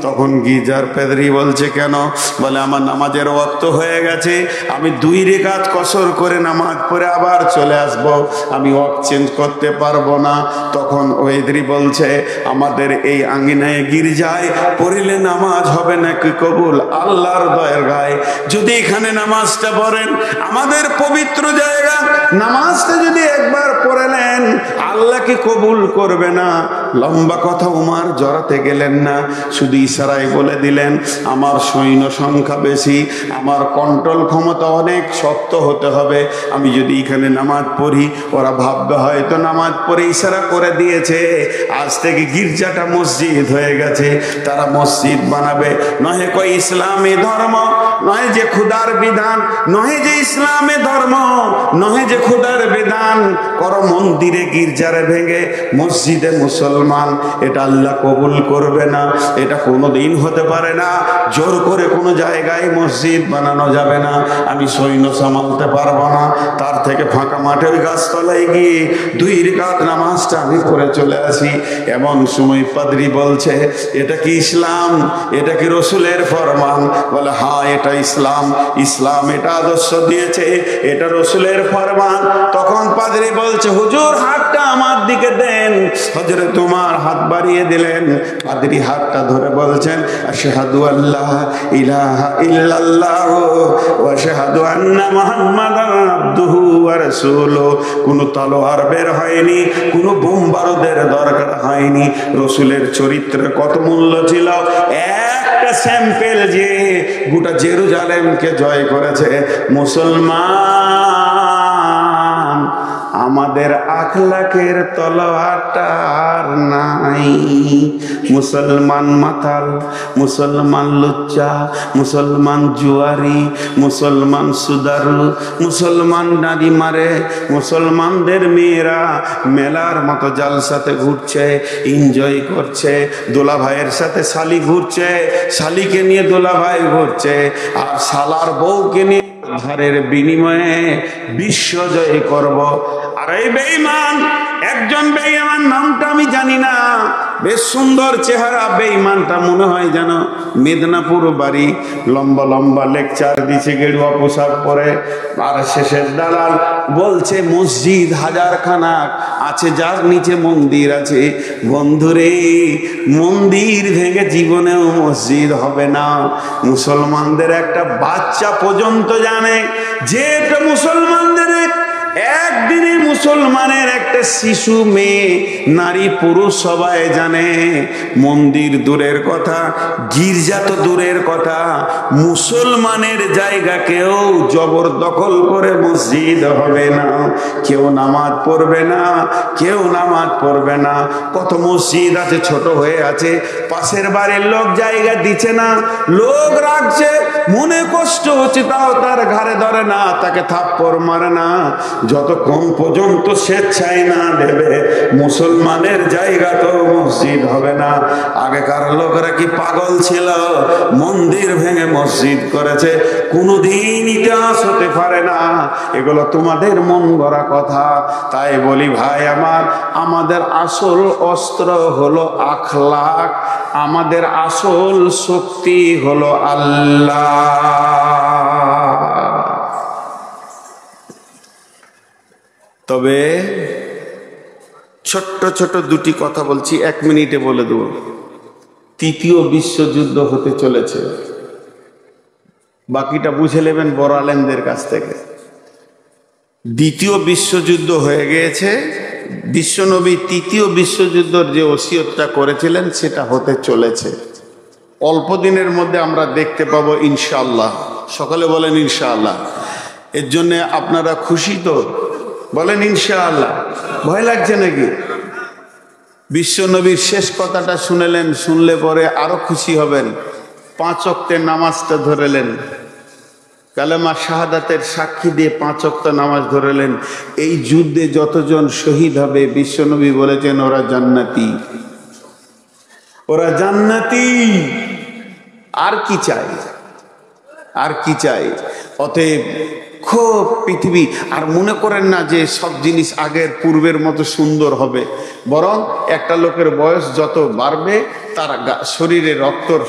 তখন গির্জার পেদরি বলছে কেন? বলে আমার নামাজের ওয়াক্ত হয়ে গেছে, আমি 2 রেকাত কসর করে নামাজ পড়ে আবার চলে আসব, আমি ওয়াক্ত চেঞ্জ করতে পারবো না। তখন ওয়েদরি বলছে আমাদের এই আঙ্গিনায় গির্জায় পড়িলে নামাজ হবে নাকি কবুল? আল্লাহর দয়ার গায়ে যদি এখানে নামাজটা পড়েন, আমাদের পবিত্র জায়গা, নামাজটা যদি একবার পড়লেন আল্লাহকে কবুল করবে না। লম্বা কথা উমার জড়াতে গেলেন না, শুধু ইশারায় বলে দিলেন আমার সৈন্য সংখ্যা বেশি, আমার কন্ট্রোল ক্ষমতা অনেক শক্ত হতে হবে। আমি যদি এখানে নামাজ পড়ি ওরা ভাববে হয়তো নামাজ পড়ে ইশারা করে দিয়েছে, আজ থেকে গির্জাটা মসজিদ হয়ে গেছে, তারা মসজিদ বানাবে। নহে কই ইসলামী ধর্ম, নয় যে খুদার বিধান, নয় যে ইসলামে ধর্ম, নয় যে খুদার বিধান। করো মন্দিরে গির্জারে ভেঙে মসজিদে মুসলমান, এটা আল্লাহ কবুল করবে না, এটা কোনোদিন হতে পারে না। জোর করে কোনো জায়গায় মসজিদ বানানো যাবে না, আমি সৈন্য সামালতে পারবো না। তার থেকে ফাঁকা মাঠে ওই গাছতলায় গিয়ে 2 রাকাত নামাজটা আমি পড়ে চলে আসি। এমন সময় পাদ্রী বলছে, এটা কি ইসলাম? এটা কি রসুলের ফরমান? বলে হ্যাঁ, এটা ইসলাম। ইসলাম এটা আদর্শ দিয়েছে, এটা রসুলের ফরমান। তখন পাদ্রী বলছে, হুজুর হাতটা আমার দিকে দেন। হযরত তোমার হাত বাড়িয়ে দিলেন। পাদ্রী হাতটা ধরে বলছেন, আশহাদু আল্লাহ ইলাহা ইল্লাল্লাহ ওয়া আশহাদু আন্না মুহাম্মাদান আবদুহু ওয়া রাসূলুহু। কোনো তলোয়ার বের হয়নি, কোনো বোম বারুদের দরকার হয়নি। রসুলের চরিত্রের কত মূল্য ছিল! একটা স্যাম্পেল যে গোটা জেরুজালেমকে জয় করেছে। মুসলমান, আমাদের আখলাকের তলোয়ারটা আর নাই। মুসলমান মাতাল, মুসলমান লুচ্চা, মুসলমান জুয়ারি, মুসলমান সুদারু, মুসলমান নারী মারে। মুসলমানদের মেয়েরা মেলার মতো জালসাতে ঘুরছে, এনজয় করছে। দোলা ভাইয়ের সাথে শালি ঘুরছে, শালিকে নিয়ে দোলা ভাই ঘুরছে, আর শালার বউকে নিয়ে ধারের বিনিময়ে বিশ্ব জয় করব। আর এই বেঈমান, একজন বেঈমান, নামটা আমি জানি না, বেশ সুন্দর চেহারা। বেঈমানটা মনে হয় যেন মেদিনীপুর বাড়ি, লম্বা লম্বা লেকচার দিছে, গেরুয়া পোশাক পরে। আর শেষের দালাল বলছে মসজিদ 1000 খানা আছে, যার নিচে মন্দির আছে। বন্ধুরে, মন্দির ভেঙে জীবনেও মসজিদ হবে না। মুসলমানদের একটা বাচ্চা পর্যন্ত জানে যে এটা মুসলমানদের, একদিনে মুসলমানের একটা শিশু, মেয়ে, নারী, পুরুষ সবাই জানে। মন্দির দূরের কথা, গির্জা তো দূরের কথা, মুসলমানের জায়গাকেও জবরদখল করে মসজিদ হবে না। কেউ নামাজ পড়বে না, কেউ নামাজ পড়বে না। কত মসজিদ আছে ছোট হয়ে আছে, পাশের বাড়ির লোক জায়গা দিচ্ছে না, লোক রাখছে, মনে কষ্ট হচ্ছে, তাও তার ঘাড়ে ধরে না, তাকে থাপ্পড় মারে না, যতক্ষণ পর্যন্ত স্বেচ্ছায় না দেবে। মুসলমানের জায়গা তো মসজিদ হবে না। আগেকার লোকেরা কি পাগল ছিল? মন্দির ভেঙে মসজিদ করেছে, কোনোদিন ইতিহাস হতে পারে না। এগুলো তোমাদের মন গড়া কথা। তাই বলি ভাই আমার, আমাদের আসল অস্ত্র হলো আখলাক, আমাদের আসল শক্তি হলো আল্লাহ। তবে ছোট্ট ছোট 2টি কথা বলছি, 1 মিনিটে বলে দেব। 3য় বিশ্বযুদ্ধ হতে চলেছে, বাকিটা বুঝে নেবেন বড় আলেমদের কাছ থেকে। 2য় বিশ্বযুদ্ধ হয়ে গিয়েছে। বিশ্বনবী 3য় বিশ্বযুদ্ধের যে ওসিয়তটা করেছিলেন সেটা হতে চলেছে। অল্প দিনের মধ্যে আমরা দেখতে পাবো ইনশাআল্লাহ। সকালে বলেন ইনশাআল্লাহ। এর জন্য আপনারা খুশি তো? বলেন ইনশাআল্লাহ। ভয় লাগছে নাকি? বিশ্বনবীর শেষ কথাটা শুনলেন, শুনলে পরে আরো খুশি হবেন। 5 ওয়াক্তের নামাজটা ধরেলেন, কালেমা শাহাদাতের সাক্ষী দিয়ে 5 ওয়াক্ত নামাজ ধরেলেন। এই যুদ্ধে যতজন শহীদ হবে বিশ্বনবী বলেছেন ওরা জান্নাতি, ওরা জান্নাতি। আর কি চাই? আর কি চাই? অতএব খুব পৃথিবী, আর মনে করেন না যে সব জিনিস আগের পূর্বের মতো সুন্দর হবে, বরং একটা লোকের বয়স যত বাড়বে তার শরীরে রক্তর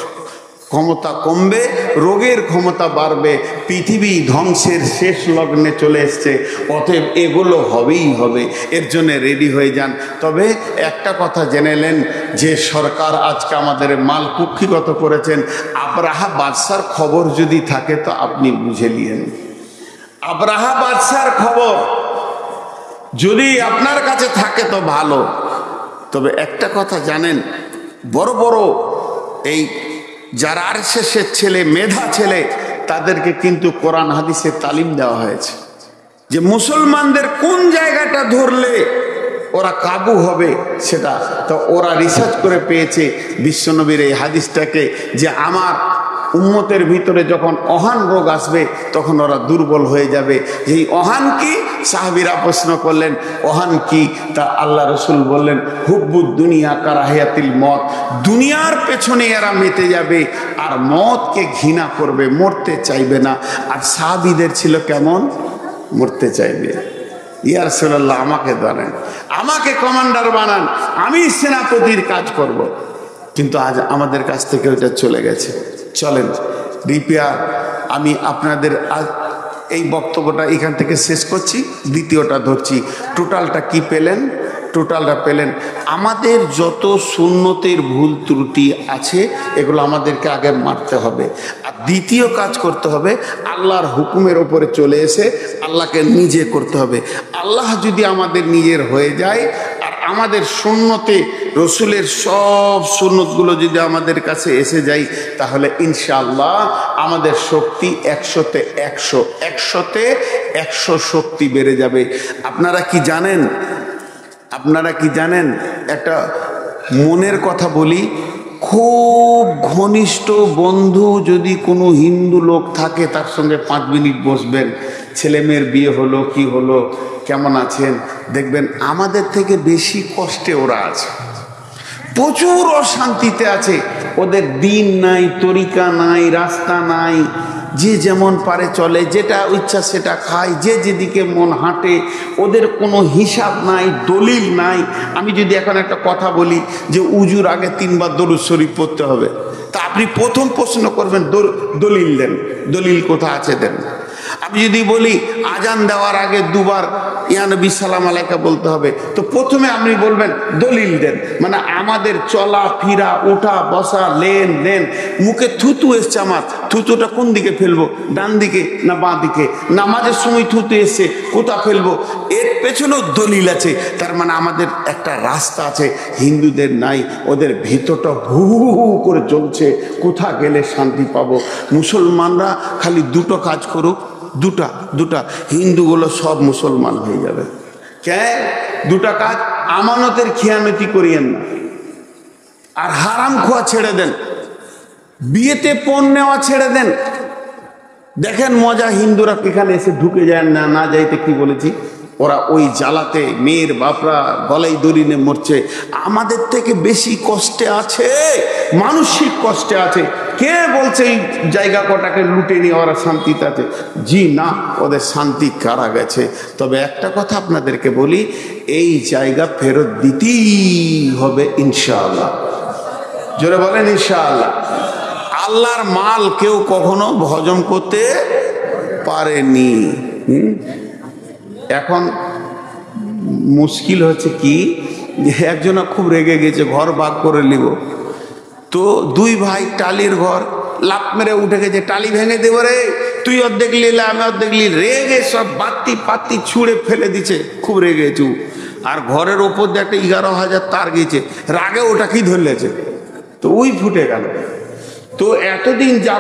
ক্ষমতা কমবে, রোগের ক্ষমতা বাড়বে, পৃথিবী ধ্বংসের শেষ লগ্নে চলে এসছে। অতএব এগুলো হবেই হবে, এর জন্য রেডি হয়ে যান। তবে একটা কথা জেনেলেন যে সরকার আজকে আমাদের মাল কুক্ষিগত করেছেন। আব্রাহা বাদশার খবর যদি থাকে তো আপনি বুঝে নিয়েন। আব্রাহা বাদশার খবর যদি আপনার কাছে থাকে তো ভালো। তবে একটা কথা জানেন, বড় বড় এই যারা আরএসএসের ছেলে, মেধা ছেলে, তাদেরকে কিন্তু কোরআন হাদিসে তালিম দেওয়া হয়েছে যে মুসলমানদের কোন জায়গাটা ধরলে ওরা কাবু হবে সেটা। তো ওরা রিসার্চ করে পেয়েছে বিশ্বনবীর এই হাদিসটাকে, যে আমার উম্মতের ভিতরে যখন অহান রোগ আসবে তখন ওরা দুর্বল হয়ে যাবে। এই অহান কি? সাহাবীরা প্রশ্ন করলেন অহান কি? তা আল্লাহ রসুল বললেন হুব্বুদ দুনিয়া কারাহিয়াতিল মত, দুনিয়ার পেছনে এরা মেতে যাবে আর মতকে ঘৃণা করবে, মরতে চাইবে না। আর সাহাবীদের ছিল কেমন? মরতে চাইবে। ইয়া রাসূলুল্লাহ আমাকে ধরেন, আমাকে কমান্ডার বানান, আমি সেনাপতির কাজ করব। কিন্তু আজ আমাদের কাছ থেকে ওইটা চলে গেছে। চলেন রিপেয়ার, আমি আপনাদের এই বক্তব্যটা এখান থেকে শেষ করছি, দ্বিতীয়টা ধরছি। টোটালটা কি পেলেন? টোটালটা পেলেন আমাদের যত সুন্নতের ভুল ত্রুটি আছে এগুলো আমাদেরকে আগে মারতে হবে। আর দ্বিতীয় কাজ করতে হবে আল্লাহর হুকুমের ওপরে চলে এসে আল্লাহকে নিজে করতে হবে। আল্লাহ যদি আমাদের নিজের হয়ে যায় আর আমাদের সুন্নতে রসুলের সব সুন্নতগুলো যদি আমাদের কাছে এসে যায় তাহলে ইনশাআল্লাহ আমাদের শক্তি 100-তে 100, 100-তে 100 শক্তি বেড়ে যাবে। আপনারা কি জানেন? আপনারা কি জানেন? একটা মনের কথা বলি, খুব ঘনিষ্ঠ বন্ধু যদি কোনো হিন্দু লোক থাকে তার সঙ্গে 5 মিনিট বসবেন, ছেলে মেয়ের বিয়ে হলো, কি হলো, কেমন আছেন, দেখবেন আমাদের থেকে বেশি কষ্টে ওরা আছে, প্রচুর অশান্তিতে আছে। ওদের দিন নাই, তরিকা নাই, রাস্তা নাই, যে যেমন পারে চলে, যেটা ইচ্ছা সেটা খায়, যে যেদিকে মন হাঁটে, ওদের কোনো হিসাব নাই, দলিল নাই। আমি যদি এখন একটা কথা বলি যে উজুর আগে 3 বার দরুদ শরীফ পড়তে হবে, তা আপনি প্রথম প্রশ্ন করবেন দলিল দেন, দলিল কোথা আছে দেন। আমি যদি বলি আজান দেওয়ার আগে 2 বার ইয়া নবী সালাম আলাইকা বলতে হবে, তো প্রথমে আপনি বলবেন দলিল দেন। মানে আমাদের চলা ফিরা, ওঠা বসা, লেন দেন, মুখে থুতু এসছে, আমার থুতুটা কোন দিকে ফেলবো, ডান দিকে না বাঁ দিকে, নামাজের সময় থুতু এসছে কোথা ফেলবো, এর পেছনেও দলিল আছে। তার মানে আমাদের একটা রাস্তা আছে, হিন্দুদের নাই, ওদের ভিতরটা হু হু করে চলছে, কোথা গেলে শান্তি পাবো। মুসলমানরা খালি 2টো কাজ করুক, দুটা হিন্দুগুলো সব মুসলমান হয়ে যাবে। কে? 2টা কাজ, আমানতের খেয়ানতি করিয়েন না, আর হারাম খোয়া ছেড়ে দেন, বিয়েতে পণ নেওয়া ছেড়ে দেন। দেখেন মজা, হিন্দুরা এখানে এসে ঢুকে যায় না, না যাইতে কি বলেছি, ওরা ওই জ্বালাতে মেয়ের বাপরা গলায় দড়ি নিয়ে মরছে। আমাদের থেকে বেশি কষ্টে আছে, মানসিক কষ্টে আছে। কে বলছে এই জায়গা কটাকে লুটে নিয়ে ওরা শান্তিতে আছে? জি না, ওদের শান্তি কারা গেছে। তবে একটা কথা আপনাদেরকে বলি, এই জায়গা ফেরত দিতেই হবে ইনশাআল্লাহ। জোরে বলেন ইনশাআল্লাহ। আল্লাহর মাল কেউ কখনো হজম করতে পারেনি। এখন মুশকিল হচ্ছে কি, একজনা খুব রেগে গেছে, ঘর ভাগ করে নিব, তো 2 ভাই টালির ঘর, লাফ মেরে উঠে গেছে, টালি ভেঙে দেবো রে, তুই অর্ধেক নিলে আমি অর্ধেক নিল, রেগে সব বাতি পাতি ছুঁড়ে ফেলে দিচ্ছে, খুব রেগেছু। আর ঘরের ওপর দিয়ে একটা 11,000 তার গেছে, রাগে ওটা কি ধরলেছে, তো ওই ফুটে গেল। তো এতদিন যা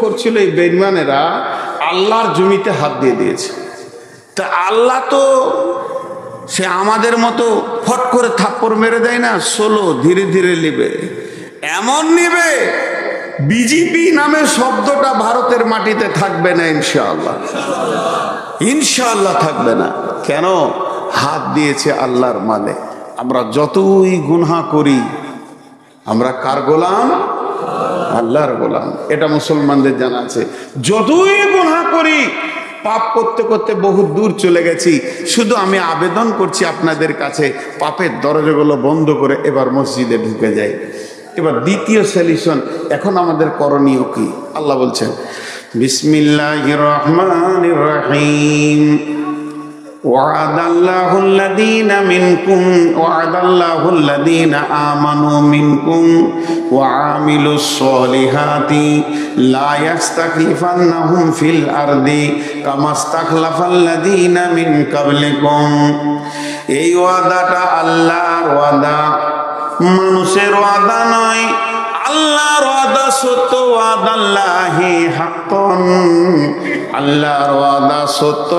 করছিল এই বেঈমানেরা আল্লাহর জমিতে হাত দিয়ে দিয়েছে। তা আল্লাহ তো সে আমাদের মতো ফট করে থাপ্পড় মেরে দেয় না, 16 ধীরে ধীরে নিবে, এমন নিবে বিজেপি নামে শব্দটা ভারতের মাটিতে থাকবে না ইনশাআল্লাহ, ইনশাআল্লাহ থাকবে না। কেন? হাত দিয়েছে আল্লাহর মালে। আমরা যতই গুনাহ করি আমরা কার গোলাম? আল্লাহর গোলাম। এটা মুসলমানদের জানা আছে। যতই গুনাহ করি, পাপ করতে করতে বহু দূর চলে গেছি, শুধু আমি আবেদন করছি আপনাদের কাছে, পাপের দরজাগুলো বন্ধ করে এবার মসজিদে ঢুকে যাই। এবার দ্বিতীয় সলিউশন, এখন আমাদের করণীয় কি? আল্লাহ বলছেন বিসমিল্লাহির রহমানির রহিম, ওয়াদাল্লাহুল্লাযীনা আমানু মিনকুম ওয়া আমিলুস সলিহাতি লা ইস্তাখলিফান্নাহুম ফিল আরদি কামা ইস্তাখলাফাল্লাযীনা মিন কাবলিকুম। এই ওয়াদাটা আল্লাহর ওয়াদা, মানুষের ওয়াদা নয়। আল্লাহর ওয়াদা সত্য, ওয়াদাল্লাহি হাক্কান, আল্লাহর ওয়াদা সত্য,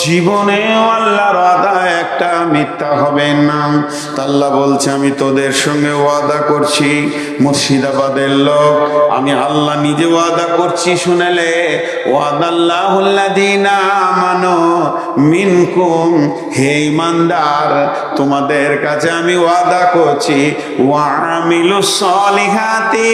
জীবনেও আল্লাহর ওয়াদা একটা মিথ্যা হবে না। আল্লাহ বলছে আমি তোদের সঙ্গে ওয়াদা করছি, মুর্শিদাবাদের লোক, আমি আল্লাহ নিজে ওয়াদা করছি, শুনেলে, ওয়াদাল্লাহুল্লাযীনা আমানু মিনকুম, হে ঈমানদার তোমাদের কাছে আমি ওয়াদা করছি, ওয়াআমিলুস সলিহাতি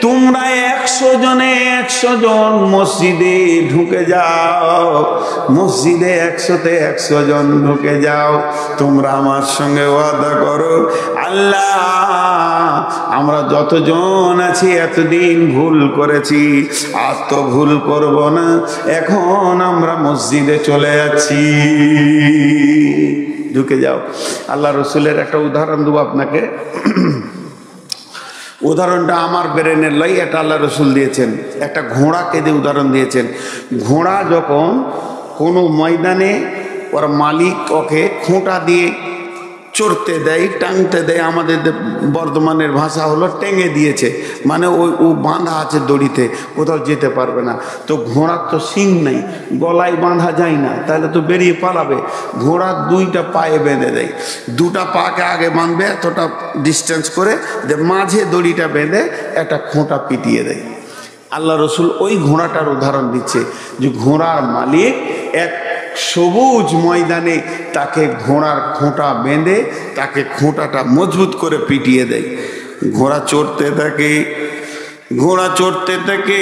তোমরা 100 জনে 100 জন মসজিদে ঢুকে যাও, মসজিদে 100তে 100 জন ঢুকে যাও, তোমরা আমার সঙ্গে ওয়াদা করো, আল্লাহ আমরা যতজন আছি এতদিন ভুল করেছি, আর তো ভুল করব না, এখন আমরা মসজিদে চলে যাচ্ছি, ঢুকে যাও। আল্লাহ রসুলের একটা উদাহরণ দেবো আপনাকে। উদাহরণটা আমার ব্রেনের লাই, এটা আল্লাহ রসুল দিয়েছেন। একটা ঘোড়াকে দিয়ে উদাহরণ দিয়েছেন। ঘোড়া যখন কোনো ময়দানে ওর মালিক ওকে খোঁটা দিয়ে চড়তে দেয়, টাঙতে দেয়, আমাদের বর্ধমানের ভাষা হলো টেঙে দিয়েছে, মানে ও বাঁধা আছে দড়িতে, কোথাও যেতে পারবে না। তো ঘোড়ার তো শিং নেই, গলায় বাঁধা যায় না, তাহলে তো বেরিয়ে পালাবে। ঘোড়ার 2টা পায়ে বেঁধে দেয়, 2টা পাকে আগে বাঁধবে এতটা ডিস্টেন্স করে, যে মাঝে দড়িটা বেঁধে একটা খোঁটা পিটিয়ে দেয়। আল্লাহ রসুল ওই ঘোড়াটার উদাহরণ দিচ্ছে, যে ঘোড়ার মালিক এক সবুজ ময়দানে তাকে ঘোড়ার খোঁটা বেঁধে তাকে খোঁটাটা মজবুত করে পিটিয়ে দেয়। ঘোড়া চড়তে থাকে, ঘোড়া চড়তে থাকে,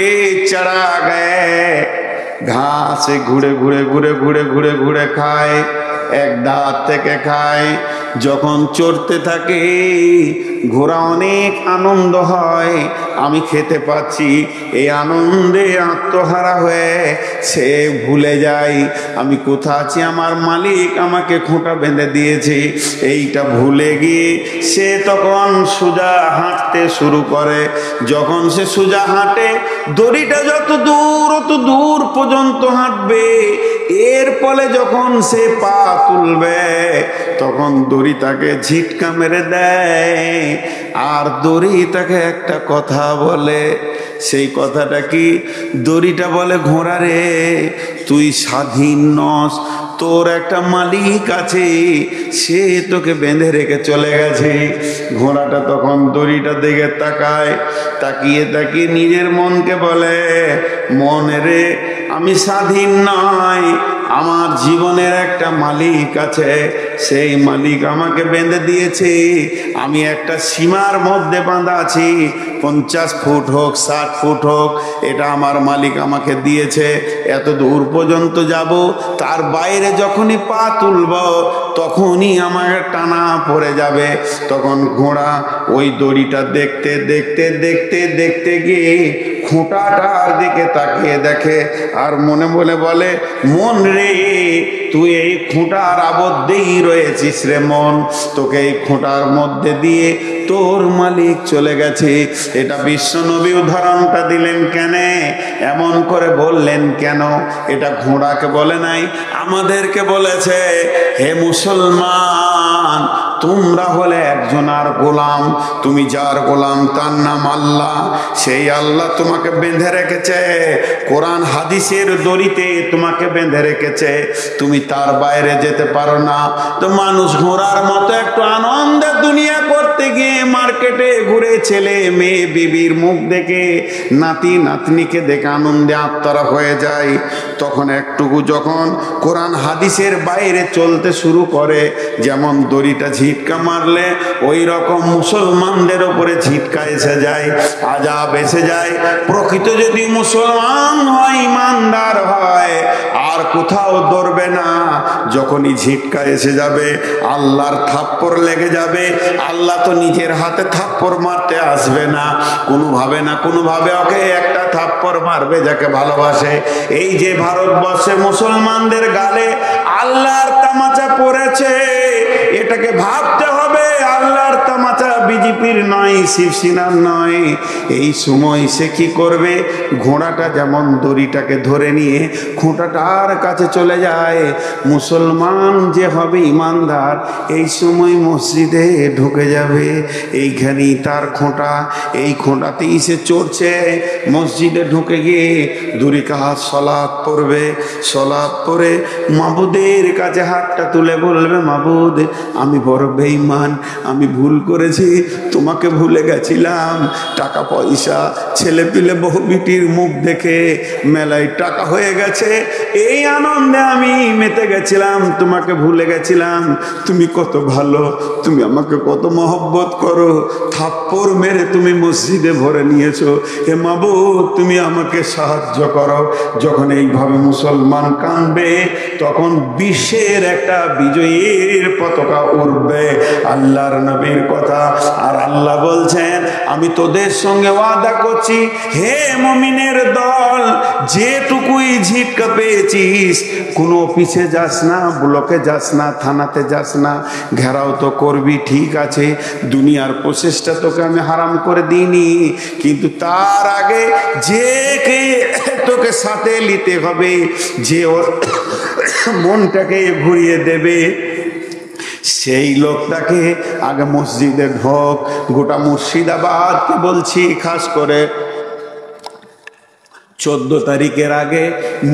চড়া গায়ে ঘাসে ঘুরে ঘুরে ঘুরে ঘুরে ঘুরে ঘুরে খায়, এক দাঁত থেকে খায়। যখন চড়তে থাকে ঘোড়া অনেক আনন্দ হয়, আমি খেতে পাচ্ছি, এই আনন্দে আত্মহারা হয়ে সে ভুলে যায় আমি কোথা আছি, আমার মালিক আমাকে খোঁটা বেঁধে দিয়েছে, এইটা ভুলে গিয়ে সে তখন সোজা হাঁটতে শুরু করে। যখন সে সোজা হাঁটে, দড়িটা যত দূর অত দূর পর্যন্ত হাঁটবে, এর ফলে যখন সে পা তুলবে তখন দড়ি তাকে ঝিটকা মেরে দেয়, আর দড়ি তাকে একটা কথা বলে। সেই কথাটা কি? দড়িটা বলে, ঘোড়া রে তুই স্বাধীন নস, তোর একটা মালিক আছে, সে তোকে বেঁধে রেখে চলে গেছে। ঘোড়াটা তখন দড়িটা দিকে তাকায়, তাকিয়ে তাকিয়ে নিজের মনকে বলে, মনে রে আমি স্বাধীন নয়, আমার জীবনের একটা মালিক আছে, সেই মালিক আমাকে বেঁধে দিয়েছে, আমি একটা সীমার মধ্যে বাঁধা আছি, 50 ফুট হোক 60 ফুট হোক, এটা আমার মালিক আমাকে দিয়েছে, এত দূর পর্যন্ত যাব, তার বাইরে যখনই পা তুলব তখনই আমার টানা পড়ে যাবে। তখন ঘোড়া ওই দড়িটা দেখতে দেখতে দেখতে দেখতে গিয়ে খোঁটাটার দিকে তাকিয়ে দেখে, আর মনে মনে বলে, মন রে তুই এই খোঁটার আবদ্ধেই রয়েছিস রে মন, তোকে এই খোঁটার মধ্যে দিয়ে তোর মালিক চলে গেছে। এটা বিশ্বনবী উদাহরণটা দিলেন কেন, এমন করে বললেন কেন? এটা ঘোড়াকে বলে নাই, আমাদেরকে বলেছে, হে মুসলমান তোমরা হলে একজনার গোলাম, তুমি যার গোলাম তার নাম আল্লাহ, সেই আল্লাহ তোমাকে বেঁধে রেখেছে, কোরআন হাদিসের দড়িতে তোমাকে বেঁধে রেখেছে, তুমি তার বাইরে যেতে পারো না। তো মানুষ ঘোড়ার মতো একটু আনন্দের দুনিয়া করতে গিয়ে মার্কেটে ঘুরে ছেলে মেয়ে বিবির মুখ দেখে, নাতি নাতনিকে দেখে আনন্দে আত্মরা হয়ে যায়। তখন একটুকু যখন কোরআন হাদিসের বাইরে চলতে শুরু করে, যেমন দড়িটা ঝিটকা মারলে ওই রকম মুসলমানদের ওপরে ঝিটকা এসে যায়, আযাব এসে যায়। প্রকৃত যদি মুসলমান হয়, ইমানদার হয়, আর কোথাও দৌড়বে না। যখনই ঝিটকা এসে যাবে আল্লাহর থাপ্পড় লেগে যাবে, আল্লাহ তো নিজের হাতে থাপ্পড় মারতে আসবে না, কোনোভাবে না কোনোভাবে ওকে একটা থাপ্পড় মারবে যাকে ভালোবাসে। এই যে ভারতবর্ষে মুসলমানদের গালে আল্লাহর তামাচা পড়েছে, এটাকে ভাবতে হবে আল্লাহর তামাচা বিজেপির নয়, শিবসেনার নয়। এই সময় সে কি করবে, ঘোড়াটা যেমন দড়িটাকে ধরে নিয়ে খুঁটাটার কাছে চলে যায়। মুসলমান যে হবে ইমানদার এই সময় মসজিদে ঢুকে যাবে, এইখানেই তার খোঁটা, এই খোঁটাতেই সে চড়ছে। মসজিদে ঢুকে গিয়ে 2 রাকাত সালাত পড়বে, সালাত পড়ে মাবুদের কাছে হাতটা তুলে বলবে, মাবুদ আমি বড় বেঈমান, আমি ভুল করেছি, তোমাকে ভুলে গেছিলাম। টাকা পয়সা ছেলে পিলে বহু বিটির মুখ দেখে মেলায় টাকা হয়ে গেছে, এই আনন্দে আমি মেতে গেছিলাম, তোমাকে ভুলে গেছিলাম। তুমি কত ভালো, তুমি আমাকে কত মহব্বত করো, থাপ্পড় মেরে তুমি মসজিদে ভরে নিয়েছো। হে মাবুদ তুমি আমাকে সাহায্য করো। যখন এইভাবে মুসলমান কাঁদবে তখন বিশ্বের একটা বিজয়ীর পতাকা উঠবে, আল্লাহর নবীর কথা। আর আল্লাহ বলছেন আমি তোদের সঙ্গে ওয়াদা করছি, হে মুমিনের দল, যেটুকুই ঝিটকা পেয়েছিস কোনো অফিসে যাস না, ব্লকে যাস না, থানাতে যাস না, ঘেরাও তো করবি ঠিক আছে, দুনিয়ার প্রচেষ্টা তোকে আমি হারাম করে দিইনি, কিন্তু তার আগে যে কে তোকে সাথে নিতে হবে, যে ওর মনটাকে ঘুরিয়ে দেবে, সেই লোকটাকে আগে মসজিদে ঢোক। গোটা মুর্শিদাবাদকে বলছি, খাস করে 14 তারিখের আগে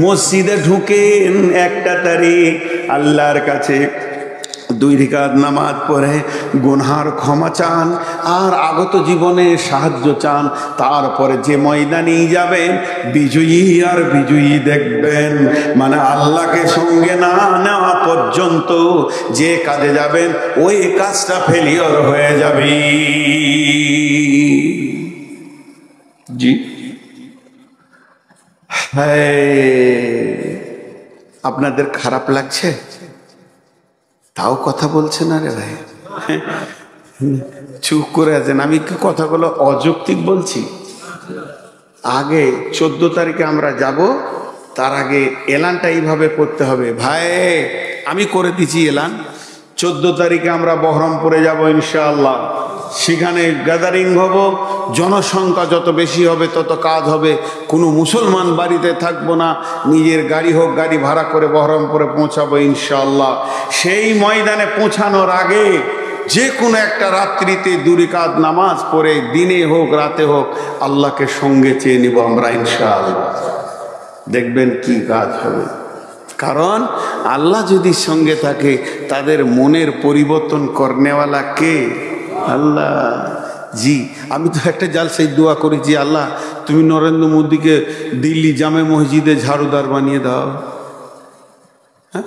মসজিদে ঢুকেন। 1 তারিখ আল্লাহর কাছে 2 রাকাত নামাজ পড়ে গুনহার ক্ষমা চান আর আগত জীবনে সাহায্য চান। তারপরে যে ময়দানেই যাবেন বিজয়ী আর বিজয়ী দেখবেন। মানে আল্লাহকে সঙ্গে না নেওয়া পর্যন্ত যে কাজে যাবেন ওই কাজটা ফেলিওর হয়ে যাবে। জি আপনাদের খারাপ লাগছে? তাও কথা বলছেন, আরে ভাই চুপ করে আছেন। আমি কি কথাগুলো অযৌক্তিক বলছি? আগে 14 তারিখে আমরা যাব, তার আগে এলানটা এইভাবে করতে হবে। ভাই আমি করে দিচ্ছি এলান, 14 তারিখে আমরা বহরমপুরে যাব ইনশাআল্লাহ। সেখানে গ্যাদারিং হব, জনসংখ্যা যত বেশি হবে তত কাজ হবে। কোনো মুসলমান বাড়িতে থাকবো না, নিজের গাড়ি হোক গাড়ি ভাড়া করে বহরমপুরে পৌঁছাবো ইনশাআল্লাহ। সেই ময়দানে পৌঁছানোর আগে যে কোনো একটা রাত্রিতে 2 রাকাত নামাজ পড়ে দিনে হোক রাতে হোক আল্লাহকে সঙ্গে চেয়ে নিব আমরা ইনশাআল্লাহ। দেখবেন কি কাজ হবে। কারণ আল্লাহ যদি সঙ্গে থাকে তাদের মনের পরিবর্তন করনেওয়ালা কে? আল্লাহ। জি আমি তো একটা জালসায় দোয়া করেছি, আল্লাহ তুমি নরেন্দ্র মোদীকে দিল্লি জামে মসজিদে ঝাড়ুদার বানিয়ে দাও। হ্যাঁ,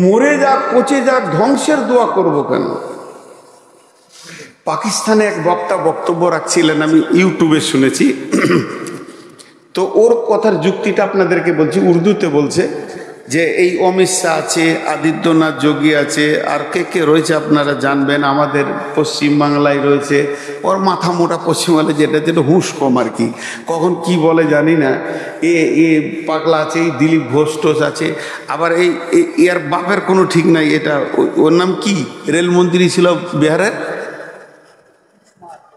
মরে যাক পচে যাক, ধ্বংসের দোয়া করব কেন? পাকিস্তানে এক বক্তা বক্তব্য রাখছিলেন, আমি ইউটিউবে শুনেছি। তো ওর কথার যুক্তিটা আপনাদেরকে বলছি, উর্দুতে বলছে যে এই অমিত শাহ আছে, আদিত্যনাথ যোগী আছে, আর কে কে রয়েছে আপনারা জানবেন, আমাদের পশ্চিমবাংলায় রয়েছে। ওর মাথা মোটা পশ্চিমবাংলায় যেটা যেটা হুঁশ কম আর কি, কখন কি বলে জানি না। এ পাগলা আছে, এই দিলীপ ঘোষ টোষ আছে, আবার এই এর বাপের কোনো ঠিক নাই। এটা ওর নাম কি, রেলমন্ত্রী ছিল বিহারের,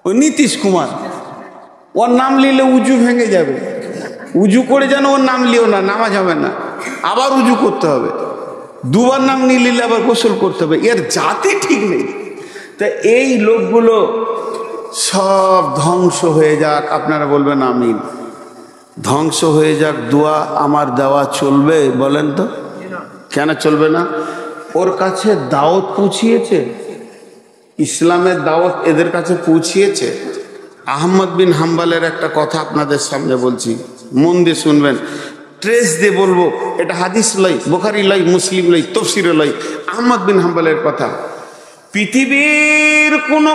ওই নীতিশ কুমার। ওর নাম নিলে উজু ভেঙে যাবে, উজু করে যেন ওর নাম লিও না, নামাজ হবে না, আবার উজু করতে হবে, 2 বার নাম নিয়ে নিলে আবার গোসল করতে হবে। এর জাতি ঠিক নেই। তা এই লোকগুলো সব ধ্বংস হয়ে যাক, আপনারা বলবেন আমিন। ধ্বংস হয়ে যাক, দোয়া আমার দেওয়া চলবে? বলেন তো কেন চলবে না? ওর কাছে দাওয়াত পৌঁছিয়েছে, ইসলামের দাওয়াত এদের কাছে পৌঁছিয়েছে। আহমদ বিন হাম্বলের একটা কথা আপনাদের সামনে বলছি, মন দিয়ে শুনবেন, ট্রেস দিয়ে বলবো, এটা হাদিস লই, বুখারী লই, মুসলিম লই, তাফসীরে লই। আহমদ বিন হাম্বলের কথা, পৃথিবীর কোনো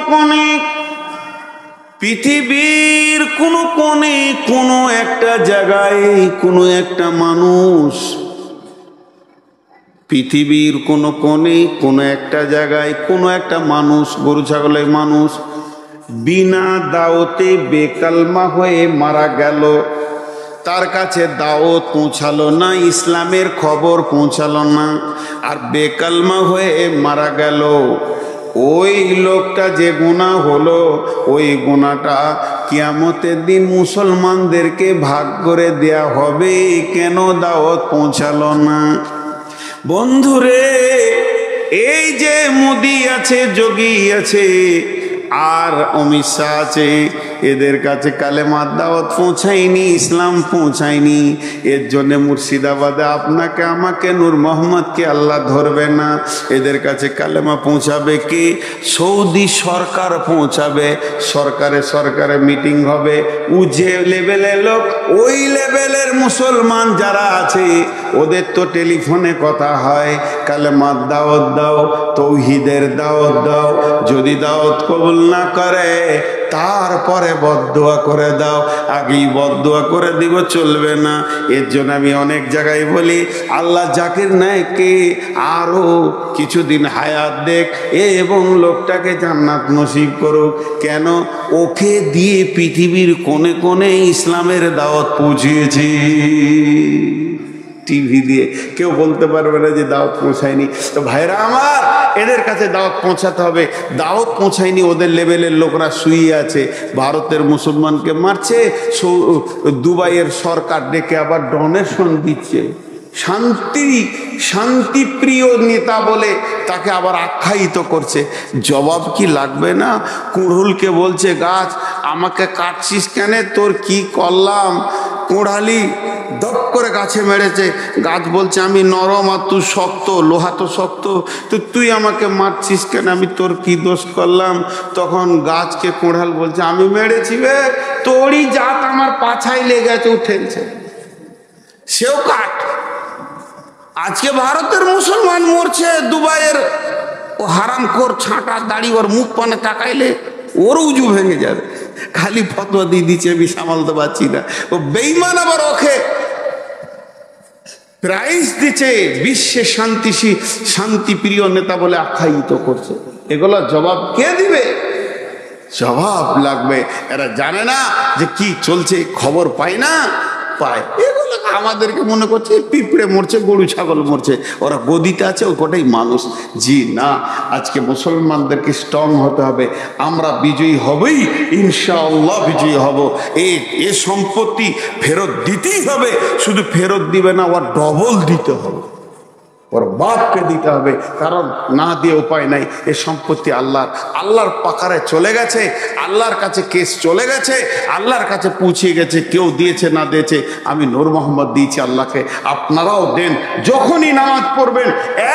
কোণে কোনো একটা জায়গায় কোনো একটা মানুষ, পৃথিবীর কোনো কোণে কোনো একটা জায়গায় কোনো একটা মানুষ, গরু ছাগলের মানুষ, বিনা দাওতে বেকালমা হয়ে মারা গেল। তার কাছে দাওয়াত পৌঁছালো না, ইসলামের খবর পৌঁছালো না, আর বেকালমা হয়ে মারা গেল। ওই লোকটা যে গুনাহ হলো, ওই গুনাহটা কিয়ামতের দিন মুসলমানদেরকে ভাগ করে দেয়া হবে। কেন দাওয়াত পৌঁছালো না? বন্ধুরে, এই যে মোদি আছে, যোগী আছে, আর অমিত শাহ আছে, এদের কাছে কালেমার দাওয়াত পৌঁছায়নি, ইসলাম পৌঁছায়নি। এর জন্য মুর্শিদাবাদে আপনাকে আমাকে নূর মোহাম্মদকে আল্লাহ ধরবে না। এদের কাছে কালেমা পৌঁছাবে কি? সৌদি সরকার পৌঁছাবে। সরকারে মিটিং হবে। ও যে লেভেলের লোক, ওই লেভেলের মুসলমান যারা আছে, ওদের তো টেলিফোনে কথা হয়, কালেমার দাওয়াত দাও, তৌহিদের দাওয়াত দাও। যদি দাওয়াত কবুল না করে, তারপরে বদদুয়া করে দাও। আগেই বদদুয়া করে দিব চলবে না। এর জন্য আমি অনেক জায়গায় বলি, আল্লাহ জাকির নায়েককে আরো কিছুদিন হায়াত দেখ এবং লোকটাকে জান্নাত নসিব করুক। কেন? ওকে দিয়ে পৃথিবীর কোণে কোণে ইসলামের দাওয়াত পৌঁছিয়েছি। টিভি দিয়ে কেউ বলতে পারবে না যে দাওয়াত পৌঁছায়নি। তো ভাইরা আমার, এদের কাছে দাওয়াত পৌঁছাতে হবে। দাওয়াত পৌঁছায়নি, ওদের লেভেলের লোকরা শুয়ে আছে, ভারতের মুসলমানকে মারছে, দুবাইয়ের সরকার ডেকে আবার ডোনেশন দিচ্ছে। শান্তিপ্রিয় নেতা বলে তাকে আবার আখ্যায়িত করছে। জবাব কি লাগবে না? কুড়ুলকে বলছে, গাছ আমাকে কাটছিস কেন? তোর কি করলাম? কুড়ালি দপ করে গাছে মেরেছে। গাছ বলছে, আমি নরম আর তুই শক্ত, লোহা তো শক্ত, তো তুই আমাকে মারছিস কেন? আমি তোর কি দোষ করলাম? তখন গাছকে কুড়াল বলছে, আমি মেরেছি বে, তোরই জাত আমার পাছায় লেগেছে, উঠেছে। সেও কাট। আজকে ভারতের মুসলমান মরছে, দুবাইয়ের ও হারামখোর ছাঁটা দাড়ি, ওর মুখ পানে তাকাইলে ওর উজু ভেঙে যাবে। খালি ফতোয়া দিয়ে দিচ্ছে, আমি সামালতে পারছি না। ও বেঈমান আবার ওকে প্রাইজ দিচ্ছে, বিশ্বের শান্তিপ্রিয় নেতা বলে আখ্যায়িত করছে। এগুলো জবাব কে দিবে? জবাব লাগবে। এরা জানে না যে কি চলছে, খবর পায় না, পায়। এগুলো আমাদেরকে মনে করছে পিঁপড়ে মরছে, গরু ছাগল মরছে, ওরা গদিতে আছে, ও কোটাই মানুষ। জি না, আজকে মুসলমানদেরকে স্ট্রং হতে হবে। আমরা বিজয়ী হবেই, ইনশাআল্লাহ বিজয়ী হব। এ সম্পত্তি ফেরত দিতেই হবে। শুধু ফেরত দিবে না, ওর ডবল দিতে হবে, ওর বাপকে দিতে হবে। কারণ না দিয়ে উপায় নাই। এ সম্পত্তি আল্লাহর পাকারে চলে গেছে, আল্লাহর কাছে কেস চলে গেছে, আল্লাহর কাছে পৌঁছে গেছে। কেউ দিয়েছে না দিয়েছে, আমি নূর মোহাম্মদ দিয়েছি আল্লাহকে, আপনারাও দেন। যখনই নামাজ পড়বেন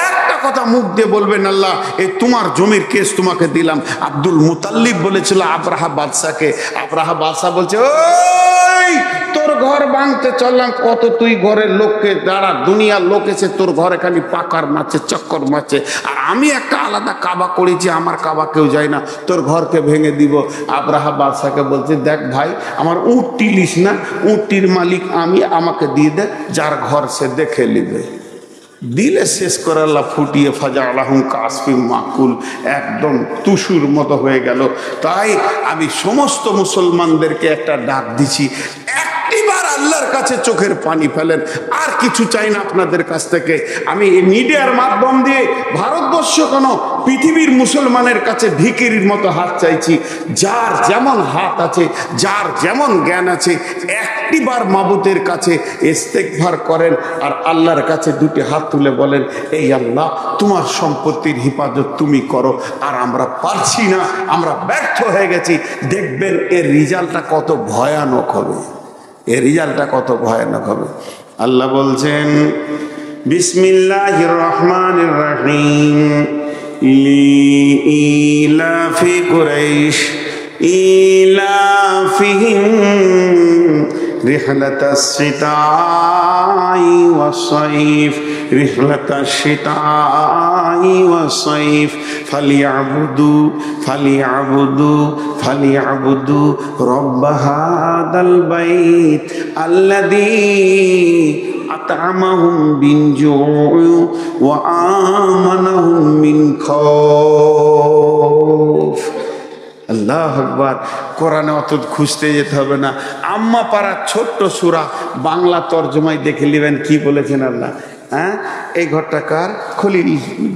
একটা কথা মুখ দিয়ে বলবেন, আল্লাহ এই তোমার জমির কেস তোমাকে দিলাম। আব্দুল মুতাল্লিব বলেছিল আবরাহা বাদশাকে, আবরাহা বাদশা বলছে, ওই তোর ঘর ভাঙতে চললাম, কত তুই ঘরের লোককে দাঁড়া, দুনিয়ার লোক এসে তোর ঘরে খালি পাকার মারছে, চক্কর মারছে, আর আমি একটা আলাদা কাবা করেছি, আমার কাবা কেউ যায় না, তোর ঘরকে ভেঙে দিব। আবরাহা বাদশাকে বলছে, দেখ ভাই, আমার উটটি লিস না, উটটির মালিক আমি, আমাকে দিয়ে দে, যার ঘর সে দেখে নিবে। দিলে শেষ করে আল্লাহ ফুটিয়ে ফাজা আলাহুম কাসফি মাকুল, একদম তুসুর মতো হয়ে গেল। তাই আমি সমস্ত মুসলমানদেরকে একটা ডাক দিছি, একটিবার আল্লাহর কাছে চোখের পানি ফেলেন। আর কিছু চাই না আপনাদের কাছ থেকে। আমি এই মিডিয়ার মাধ্যম দিয়ে ভারতবর্ষ কেন, পৃথিবীর মুসলমানের কাছে ভিখিরির মতো হাত চাইছি। যার যেমন হাত আছে, যার যেমন জ্ঞান আছে, একটিবার মাবুদের কাছে ইস্তেগফার করেন আর আল্লাহর কাছে দুটি হাত তুলে বলেন, এই আল্লাহ তোমার সম্পত্তির হিফাজত তুমি করো, আর আমরা পারছি না, আমরা ব্যর্থ হয়ে গেছি। দেখবেন এর রেজাল্টটা কত ভয়ানক হবে, এর রেজাল্টটা কত ভয়ানক হবে। আল্লাহ বলছেন, বিসমিল্লাহির রহমানির রহিম, লিইলাফি কুরাইশ ইলাফিহিম রিহলাতাস শিতাই ওয়াস-সাইফ রিহলাতাস শিতাই ওয়াস-সাইফ ফালিয়াবুদু রব্ব হাদাল বাইত আল্লাযী আত'আমাহুম মিন জু'ই ওয়া আমানাহুম মিন খাউফ। আল্লাহু আকবার। কোরআনে অত খুঁজতে যেতে হবে না। আম্মা পাড়ার ছোট্ট সূরা বাংলা তরজমায় দেখে নেবেন কি বলেছেন আল্লাহ। হ্যাঁ, এই ঘরটা কার?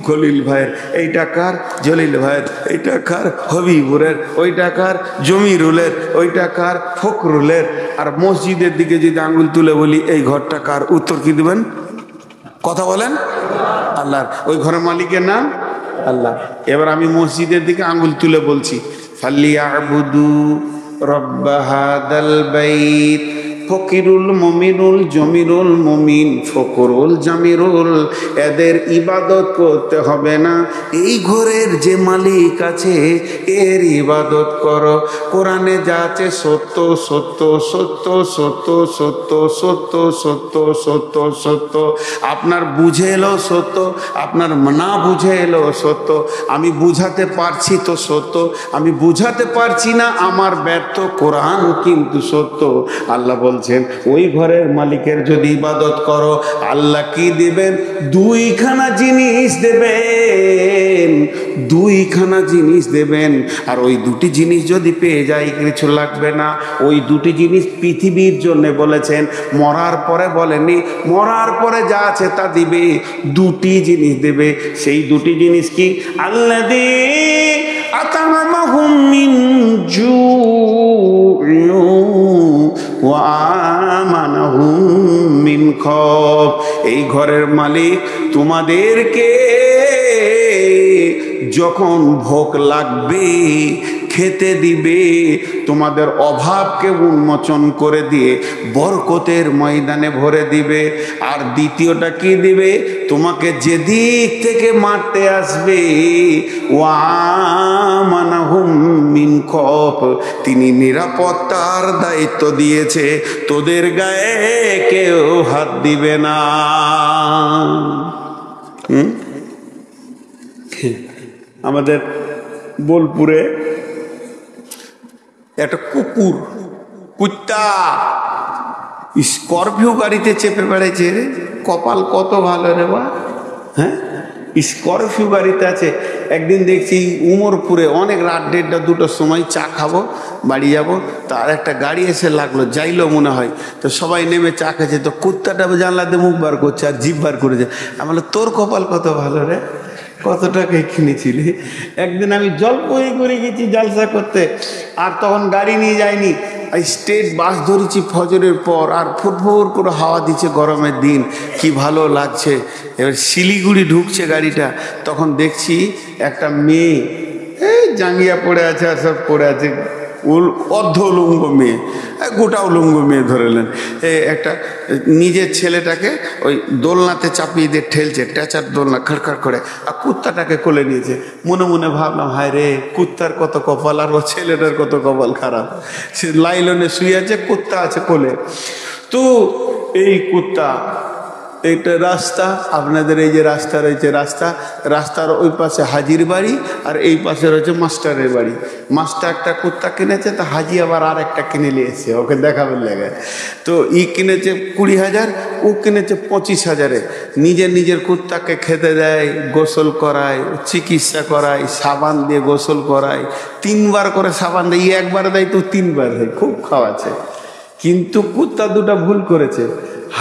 খলিল ভাইয়ের। এইটা কার? জলিল ভাইয়ের। এইটা কার? হবিবুরের। ওইটা কার? জমিরুলের। ওইটা কার? ফখরুলের। আর মসজিদের দিকে যদি আঙ্গুল তুলে বলি এই ঘরটা কার, উত্তর কি দিবেন? কথা বলেন। আল্লাহর। ওই ঘরের মালিকের নাম আল্লাহ। এবার আমি মসজিদের দিকে আঙ্গুল তুলে বলছি, ফালিয়াবুদু রব্ব হাদাল বাইত, ফকিরুল মমিনুল জমিরুল মমিন ফকরুল জামিরুল, এদের ইবাদত করতে হবে না, এই ঘরের যে মালিক আছে এর ইবাদত করো। কোরআনে যা আছে সত্য সত্য সত্য সত্য সত্য সত্য সত্য সত্য সত্য। আপনার বুঝে এলো সত্য, আপনার না বুঝে এলো সত্য। আমি বুঝাতে পারছি তো সত্য, আমি বুঝাতে পারছি না আমার ব্যর্থ কোরআন কিন্তু সত্য। আল্লাহ বলছেন ওই ঘরের মালিকের যদি ইবাদত করো, আল্লাহ কি দিবেন? দুইখানা জিনিস দেবেন, দুইখানা জিনিস দেবেন। আর ওই দুটি জিনিস যদি পেয়ে যায় কিছু লাগবে না। ওই দুটি জিনিস পৃথিবীর জন্য বলেছেন, মরার পরে বলেনি, মরার পরে যা আছে তা দিবে। দুটি জিনিস দেবে। সেই দুটি জিনিস কি? আল্লাযী আতামাহুম মিন জু'ইন ওয়া আমানাহুম মিন খৌফ। এই ঘরের মালিক তোমাদেরকে যখন ভোগ লাগবে খেতে দিবে, তোমাদের অভাবকে উন্মোচন করে দিয়ে বরকতের ময়দানে ভরে দিবে। আর দ্বিতীয়টা কি দিবে? তোমাকে যেদিক থেকে মারতে আসবে, ওয়ামানাহুম মিন খৌফ, তিনি নিরাপত্তার দায়িত্ব দিয়েছে, তোদের গায়ে কেউ হাত দিবে না। আমাদের বোলপুরে একটা কুত্তা স্করপিও গাড়িতে চেপে বেড়াইছে রে। কপাল কত ভালো রে বা। হ্যাঁ, স্করপিও গাড়িতে আছে। একদিন দেখছি উমরপুরে অনেক রাত 1:30 2টোর সময় চা খাবো, বাড়ি যাব, তার একটা গাড়ি এসে লাগলো, যাইলো মনে হয়। তো সবাই নেমে চা খেয়েছে, তো কুত্তাটা জানলাতে মুখ বার করছে আর জিভ বার করেছে। আমি বললাম তোর কপাল কত ভালো রে, কত টাকায় কিনেছিলি? একদিন আমি জলপাইগুড়ি করে গেছি জালসা করতে, আর তখন গাড়ি নিয়ে যাইনি, স্টেট বাস ধরেছি ফজরের পর, আর ফুটফুট করে হাওয়া দিচ্ছে, গরমের দিন, কি ভালো লাগছে। এবার শিলিগুড়ি ঢুকছে গাড়িটা, তখন দেখছি একটা মেয়ে এই জাঙ্গিয়া পড়ে আছে আর সব পড়ে আছে, অর্ধ উলঙ্গ মেয়ে, গোটা উলঙ্গ মেয়ে ধরেলেন। একটা নিজের ছেলেটাকে ওই দোলনাতে চাপিয়ে দিয়ে ঠেলছে, ট্যাচার দোলনা খড়খড় করে, আর কুত্তাটাকে কোলে নিয়েছে। মনে মনে ভাবলাম, হায় রে কুত্তার কত কপাল, আর ও ছেলেটার কত কপাল খারাপ। সে লাইলনে শুয়ে আছে, কুত্তা আছে কোলে। তো এই কুত্তা, এইটা রাস্তা, আপনাদের এই যে রাস্তা রয়েছে, রাস্তার ওই পাশে হাজির বাড়ি, আর এই পাশে রয়েছে মাস্টারের বাড়ি। মাস্টার একটা কুত্তা কিনেছে, তা হাজি আবার আর একটা কিনে নিয়েছে ওকে দেখাবেন লেগে। তো কিনেছে 20,000, ও কিনেছে 25,000-এ। নিজের কুত্তাকে খেতে দেয়, গোসল করায়, চিকিৎসা করায়, সাবান দিয়ে গোসল করায়, 3 বার করে সাবান দেয়। একবার দেয় তো 3 বার দেয়, খুব খাওয়াচ্ছে। কিন্তু কুত্তা দুটা ভুল করেছে।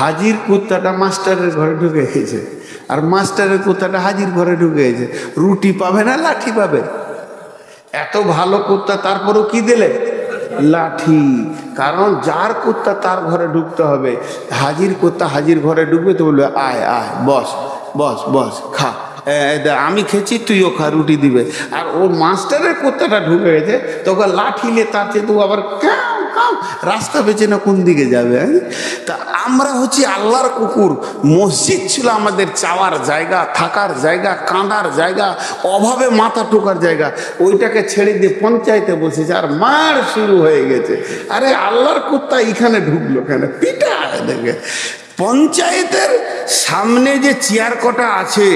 হাজির কুত্তাটা মাস্টারের ঘরে ঢুকে গেছে, আর মাস্টারের কুত্তাটা হাজির ঘরে ঢুকে গেছে। রুটি পাবে না লাঠি পাবে? এত ভালো কুত্তা, তারপরও কি দিলে? লাঠি। কারণ যার কুত্তা তার ঘরে ঢুকতে হবে। হাজির কুত্তা হাজির ঘরে ঢুকবে তো বলবে আয় আয়, বস বস বস, খা, আমি খেয়েছি তুইও খা, রুটি দিবে। আর ওর মাস্টারের কুত্তাটা ঢুকে গেছে, তখন লাঠি নিয়ে তার চেয়ে তো আবার রাস্তা বেছে না কোন দিকে যাবে। তা আমরা হচ্ছি আল্লাহর কুকুর। মসজিদ ছিল আমাদের চাওয়ার জায়গা, থাকার জায়গা, কাঁদার জায়গা, অভাবে মাথা ঠোকার জায়গা। ওইটাকে ছেড়ে দিয়ে পঞ্চায়েতে বসেছে, আর মার শুরু হয়ে গেছে। আরে আল্লাহর কুত্তা এখানে ঢুকলো কেন? পিটা দেখে। পঞ্চায়েতের সামনে যে চেয়ার কটা আছে,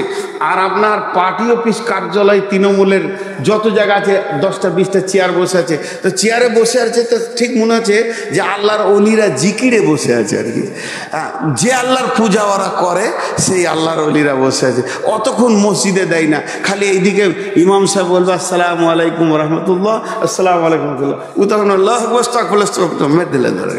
আর আপনার পার্টি অফিস কার্যালয় তৃণমূলের যত জায়গা আছে 10টা 20টা চেয়ার বসে আছে। তো চেয়ারে বসে আছে, তো ঠিক মনে হচ্ছে যে আল্লাহর অলিরা জিকিরে বসে আছে আর কি। যে আল্লাহর পূজা ওরা করে সেই আল্লাহর অলিরা বসে আছে। অতক্ষণ মসজিদে দেয় না, খালি এইদিকে ইমাম সাহেব বলবে আসসালামু আলাইকুম রহমতুল্লাহ, আসসালামু আলাইকুম রহমতুল্লাহ, ও তখন আল্লাহ বস্তা খুলে মেদ দিলে ধরে।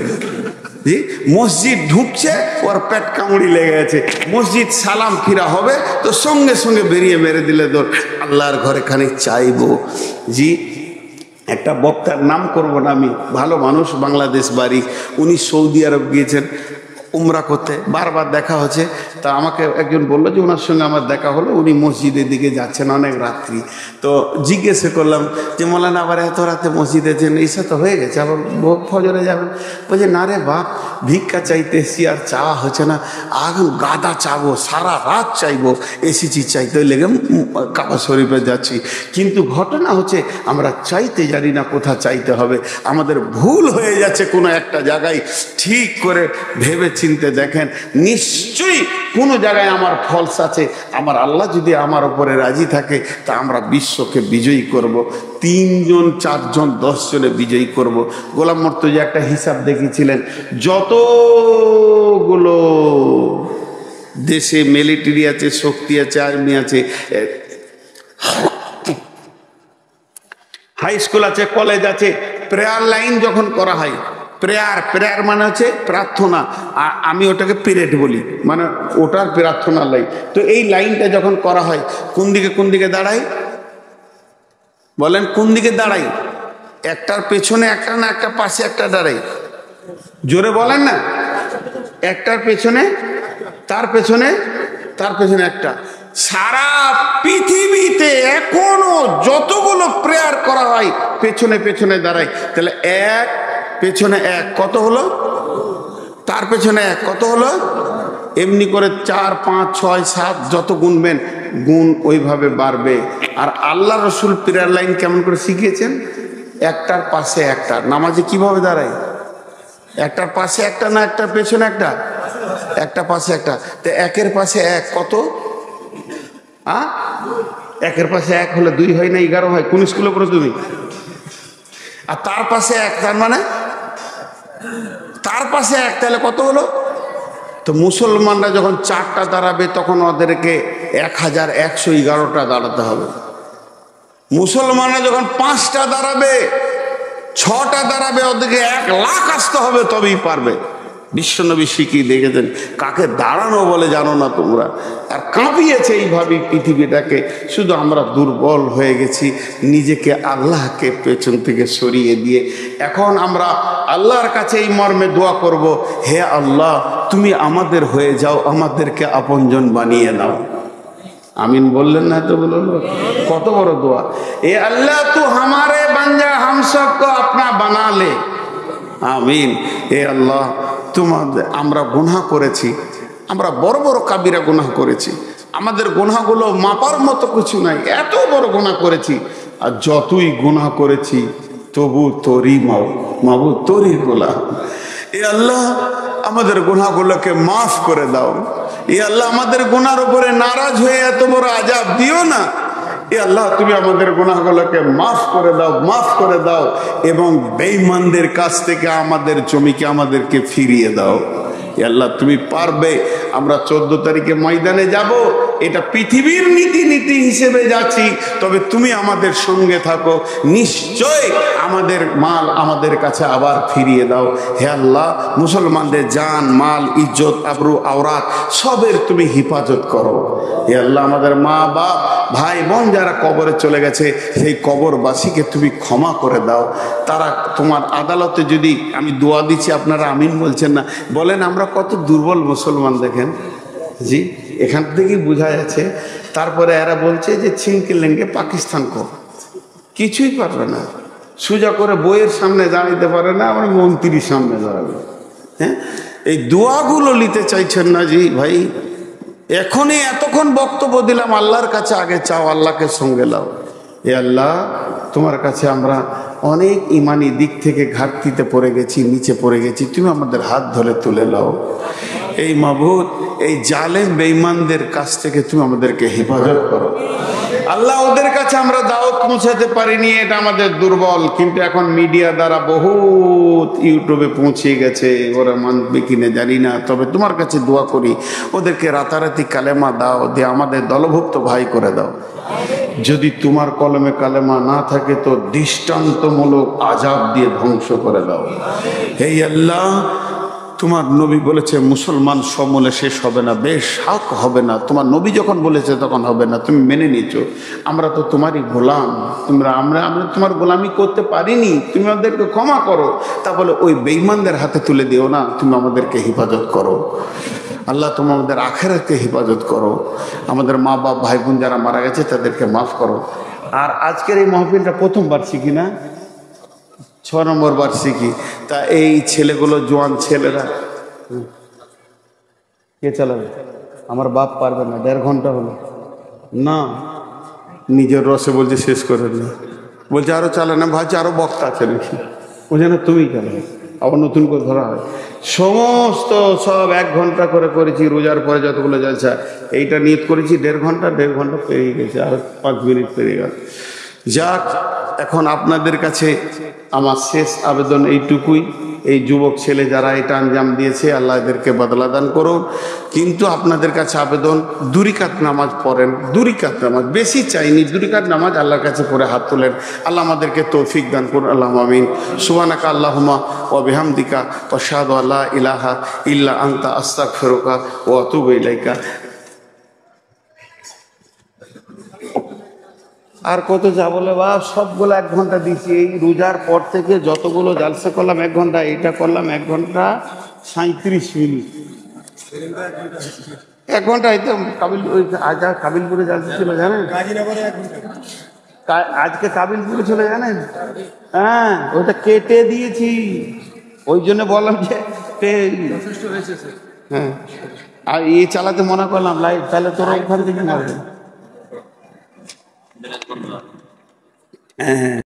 জি, মসজিদ ঢুকছে, ওর পেট কামড়ি লেগে গেছে, মসজিদ সালাম ফিরা হবে তো সঙ্গে সঙ্গে বেরিয়ে মেরে দিলে তোর আল্লাহর ঘরে খানিক চাইবো। জি, একটা বক্তার নাম করব না আমি, ভালো মানুষ, বাংলাদেশ বাড়ি, উনি সৌদি আরব গিয়েছেন উমরা করতে, বারবার দেখা হচ্ছে। তা আমাকে একজন বললো যে ওনার সঙ্গে আমার দেখা হলো, উনি মসজিদের দিকে যাচ্ছেন অনেক রাত্রি। তো জিজ্ঞেস করলাম যে মৌলানা আবার এত রাতে মসজিদে যান, ঈশা তো হয়ে গেছে, আবার ফজরে যাবেন? বলছে না রে বাপ, ভিক্ষা চাইতে এসছি, আর চাওয়া হচ্ছে না, এখন গাদা চাবো, সারা রাত চাইবো, এসেছি চাইতে লেগে কাবা শরীফে যাচ্ছি। কিন্তু ঘটনা হচ্ছে আমরা চাইতে জানি না কোথা চাইতে হবে, আমাদের ভুল হয়ে যাচ্ছে কোনো একটা জায়গায়। ঠিক করে ভেবে চিনতে দেখেন, নিশ্চয়ই কোনো জায়গায় আমার ফলস আছে। আমার আল্লাহ যদি আমার ওপরে রাজি থাকে তা আমরা বিশ্বকে বিজয়ী করব, 3 জন 4 জন 10 জনে বিজয়ী করব। গোলাম মুর্তজা একটা হিসাব দেখিয়েছিলেন, যতগুলো দেশে মিলিটারি আছে, শক্তি আছে, আর্মি আছে, হাই স্কুল আছে, কলেজ আছে, প্রেয়ার লাইন যখন করা হয়, প্রেয়ার মানে হচ্ছে প্রার্থনা, আর আমি ওটাকে পিরিয়ড বলি, মানে ওটার প্রার্থনা লাইন। তো এই লাইনটা যখন করা হয় কোন দিকে দাঁড়ায় বলেন? কোন দিকে দাঁড়াই? একটার পেছনে একটা না একটা পাশে একটা দাঁড়াই? জোরে বলেন না। একটার পেছনে, তার পেছনে একটা। সারা পৃথিবীতে এখনো যতগুলো প্রেয়ার করা হয় পেছনে দাঁড়ায়, তাহলে এক পেছনে এক কত হলো? তার পেছনে এক কত হলো? এমনি করে 4 5 6 7 যত গুনবেন গুণ ওইভাবে বাড়বে। আর আল্লাহ রসুল প্রেয়ার লাইন কেমন করে শিখিয়েছেন? একটার পাশে একটা। নামাজে কিভাবে দাঁড়ায়? একটার পাশে একটা না একটার পেছনে একটা? একটা পাশে একটা। তো একের পাশে এক কত? একের পাশে এক হলে 2 হয় না 11 হয়? কোন স্কুলে করো তুমি? আর তার পাশে এক, তার মানে তার পাশে এক, তাহলে কত হলো? তো মুসলমানরা যখন 4টা দাঁড়াবে তখন ওদেরকে 1111টা দাঁড়াতে হবে। মুসলমানরা যখন 5টা দাঁড়াবে, 6টা দাঁড়াবে, ওদেরকে 1 লাখ আসতে হবে, তবেই পারবে। বিশ্বনবী শিখিয়ে দেখেছেন, কাকে দাঁড়ানো বলে জানো না তোমরা। আর কাঁপিয়েছে এইভাবে পৃথিবীটাকে। শুধু আমরা দুর্বল হয়ে গেছি, নিজেকে আল্লাহকে পেছন থেকে সরিয়ে দিয়ে। এখন আমরা আল্লাহর কাছে এই মর্মে দোয়া করব, হে আল্লাহ তুমি আমাদের হয়ে যাও, আমাদেরকে আপনজন বানিয়ে নাও। আমিন বললেন না তো? বলল কত বড় দোয়া। এ আল্লাহ তু হামারে বাঞ্জা হাম সবকো আপনা বানা লে। আমিন। এ আল্লাহ তোমাদের, আমরা গুনাহ করেছি, আমরা বড় বড় কাবিরা গুনাহ করেছি, আমাদের গুনাহগুলো মাপার মতো কিছু নাই, এত বড় গুনাহ করেছি। আর যতই গুনাহ করেছি তবু তোরই মাবুদ, তোরই গোলাম। এ আল্লাহ আমাদের গুনাহগুলোকে মাফ করে দাও। এ আল্লাহ আমাদের গুনার উপরে নারাজ হয়ে এত বড় আযাব দিও না। এ আল্লাহ তুমি আমাদের গুনাহগুলোকে মাফ করে দাও এবং বেঈমানদের কাছ থেকে আমাদের জমিকে আমাদেরকে ফিরিয়ে দাও। এ আল্লাহ তুমি পারবে। আমরা 14 তারিখে ময়দানে যাব, এটা পৃথিবীর নীতি হিসেবে যাচ্ছি, তবে তুমি আমাদের সঙ্গে থাকো, নিশ্চয় আমাদের মাল আমাদের কাছে আবার ফিরিয়ে দাও। হে আল্লাহ মুসলমানদের জান মাল ইজ্জত আবরু আওরাত সবের তুমি হেফাজত করো। হে আল্লাহ আমাদের মা বাপ ভাই বোন যারা কবরে চলে গেছে, সেই কবরবাসীকে তুমি ক্ষমা করে দাও। তারা তোমার আদালতে যদি, আমি দোয়া দিচ্ছি আপনারা আমিন বলছেন না, বলেন আমরা কত দুর্বল মুসলমান দেখেন। জি, এখান থেকেই বোঝা যাচ্ছে। তারপরে এরা বলছে যে ছিনকে লেঙ্গে পাকিস্তান কো, কিছুই পারবে না, সোজা করে বইয়ের সামনে দাঁড়াইতে পারে না, আমরা মন্ত্রীর সামনে দাঁড়াবে। হ্যাঁ, এই দোয়াগুলো নিতে চাইছেন না। জি ভাই, এখনই এতক্ষণ বক্তব্য দিলাম, আল্লাহর কাছে আগে চাও, আল্লাহকে সঙ্গে লাও। এ আল্লাহ তোমার কাছে আমরা অনেক ইমানি দিক থেকে ঘাটতিতে পড়ে গেছি, নিচে পড়ে গেছি, তুমি আমাদের হাত ধরে তুলে লাও। এই মাবুদ, এই জালেম বেঈমানদের কাছ থেকে তুমি আমাদেরকে হেফাজত করো। আল্লাহ ওদের কাছে আমরা দাওয়াত পৌঁছাতে পারিনি, এটা আমাদের দুর্বল, কিন্তু এখন মিডিয়া দ্বারা বহুত ইউটিউবে পৌঁছে গেছে, ওরা মানবে কিনা জানি না, তবে তোমার কাছে দোয়া করি ওদেরকে রাতারাতি কালেমা দাও, দিয়ে আমাদের দলভুক্ত ভাই করে দাও। যদি তোমার কলমে কালেমা না থাকে তো দৃষ্টান্তমূলক আযাব দিয়ে ধ্বংস করে দাও। হে আল্লাহ তোমার নবী বলেছে মুসলমান সমূলে শেষ হবে না, বেশ হক হবে না, তোমার নবী যখন বলেছে তখন হবে না, তুমি মেনে নিয়েছো। আমরা তো তোমারই গোলাম, আমরা তোমার গোলামি করতে পারিনি, তুমি আমাদেরকে ক্ষমা করো। তা বলে ওই বেঈমানদের হাতে তুলে দিও না, তুমি আমাদেরকে হেফাজত করো। আল্লাহ তুমি আমাদের আখেরাতকে হেফাজত করো, আমাদের মা বাপ ভাই বোন যারা মারা গেছে তাদেরকে মাফ করো। আর আজকের এই মাহফিলটা প্রথম বার্ষিকী না, 6 নম্বর বার্ষিকী। তা এই ছেলেগুলো, জোয়ান ছেলেরা, কে চালাবে? আমার বাপ পারবে না, 1.5 ঘন্টা হলো না, নিজের রসে বলছে শেষ করে না, বলছে আরো চালানো, ভাবছে আরো বক্তা আছে নাকি, বলছে না তুমি চালাবে, আবার নতুন করে ধরা হয়। সমস্ত সব 1 ঘন্টা করে করেছি, রোজার পরে যতগুলো যাচ্ছে, এইটা নিয়ত করেছি 1.5 ঘন্টা, 1.5 ঘন্টা পেরিয়ে গেছে, আর 5 মিনিট পেরিয়ে গেল। যাক, এখন আপনাদের কাছে আমার শেষ আবেদন এইটুকুই, এই যুবক ছেলে যারা এটা আঞ্জাম দিয়েছে, আল্লাহ এদেরকে বদলা দান করুন। কিন্তু আপনাদের কাছে আবেদন, 2 রাকাত নামাজ পড়েন, 2 রাকাত নামাজ, বেশি চাইনি, 2 রাকাত নামাজ আল্লাহর কাছে পড়ে হাত তোলেন, আল্লাহ আমাদেরকে তৌফিক দান করুন। আল্লাহ আমিন। সুবহানাকা আল্লাহুম্মা ওয়া বিহামদিকা ওয়া আশহাদু আল্লা ইলাহা ইল্লা আনতা আস্তাগফিরুকা ওয়া আতুবু ইলাইকা। আর কত যা বলে বাপ, সবগুলো 1 ঘন্টা দিচ্ছি। এই রোজার পর থেকে যতগুলো জালসা করলাম 1 ঘন্টা, এইটা করলাম 1 ঘন্টা 37 মিনিট, 1 ঘন্টা। এই তো কাবিল, ওই আজ কাবিলপুরে জালসা ছিল জানেন, আজকে কাবিলপুরে ছিল জানেন, হ্যাঁ ওইটা কেটে দিয়েছি, ওই জন্য বললাম যে হ্যাঁ, আর এই চালাতে মনে করলাম লাইট, তাহলে তোরা ওখান থেকে মারবে। হ্যাঁ।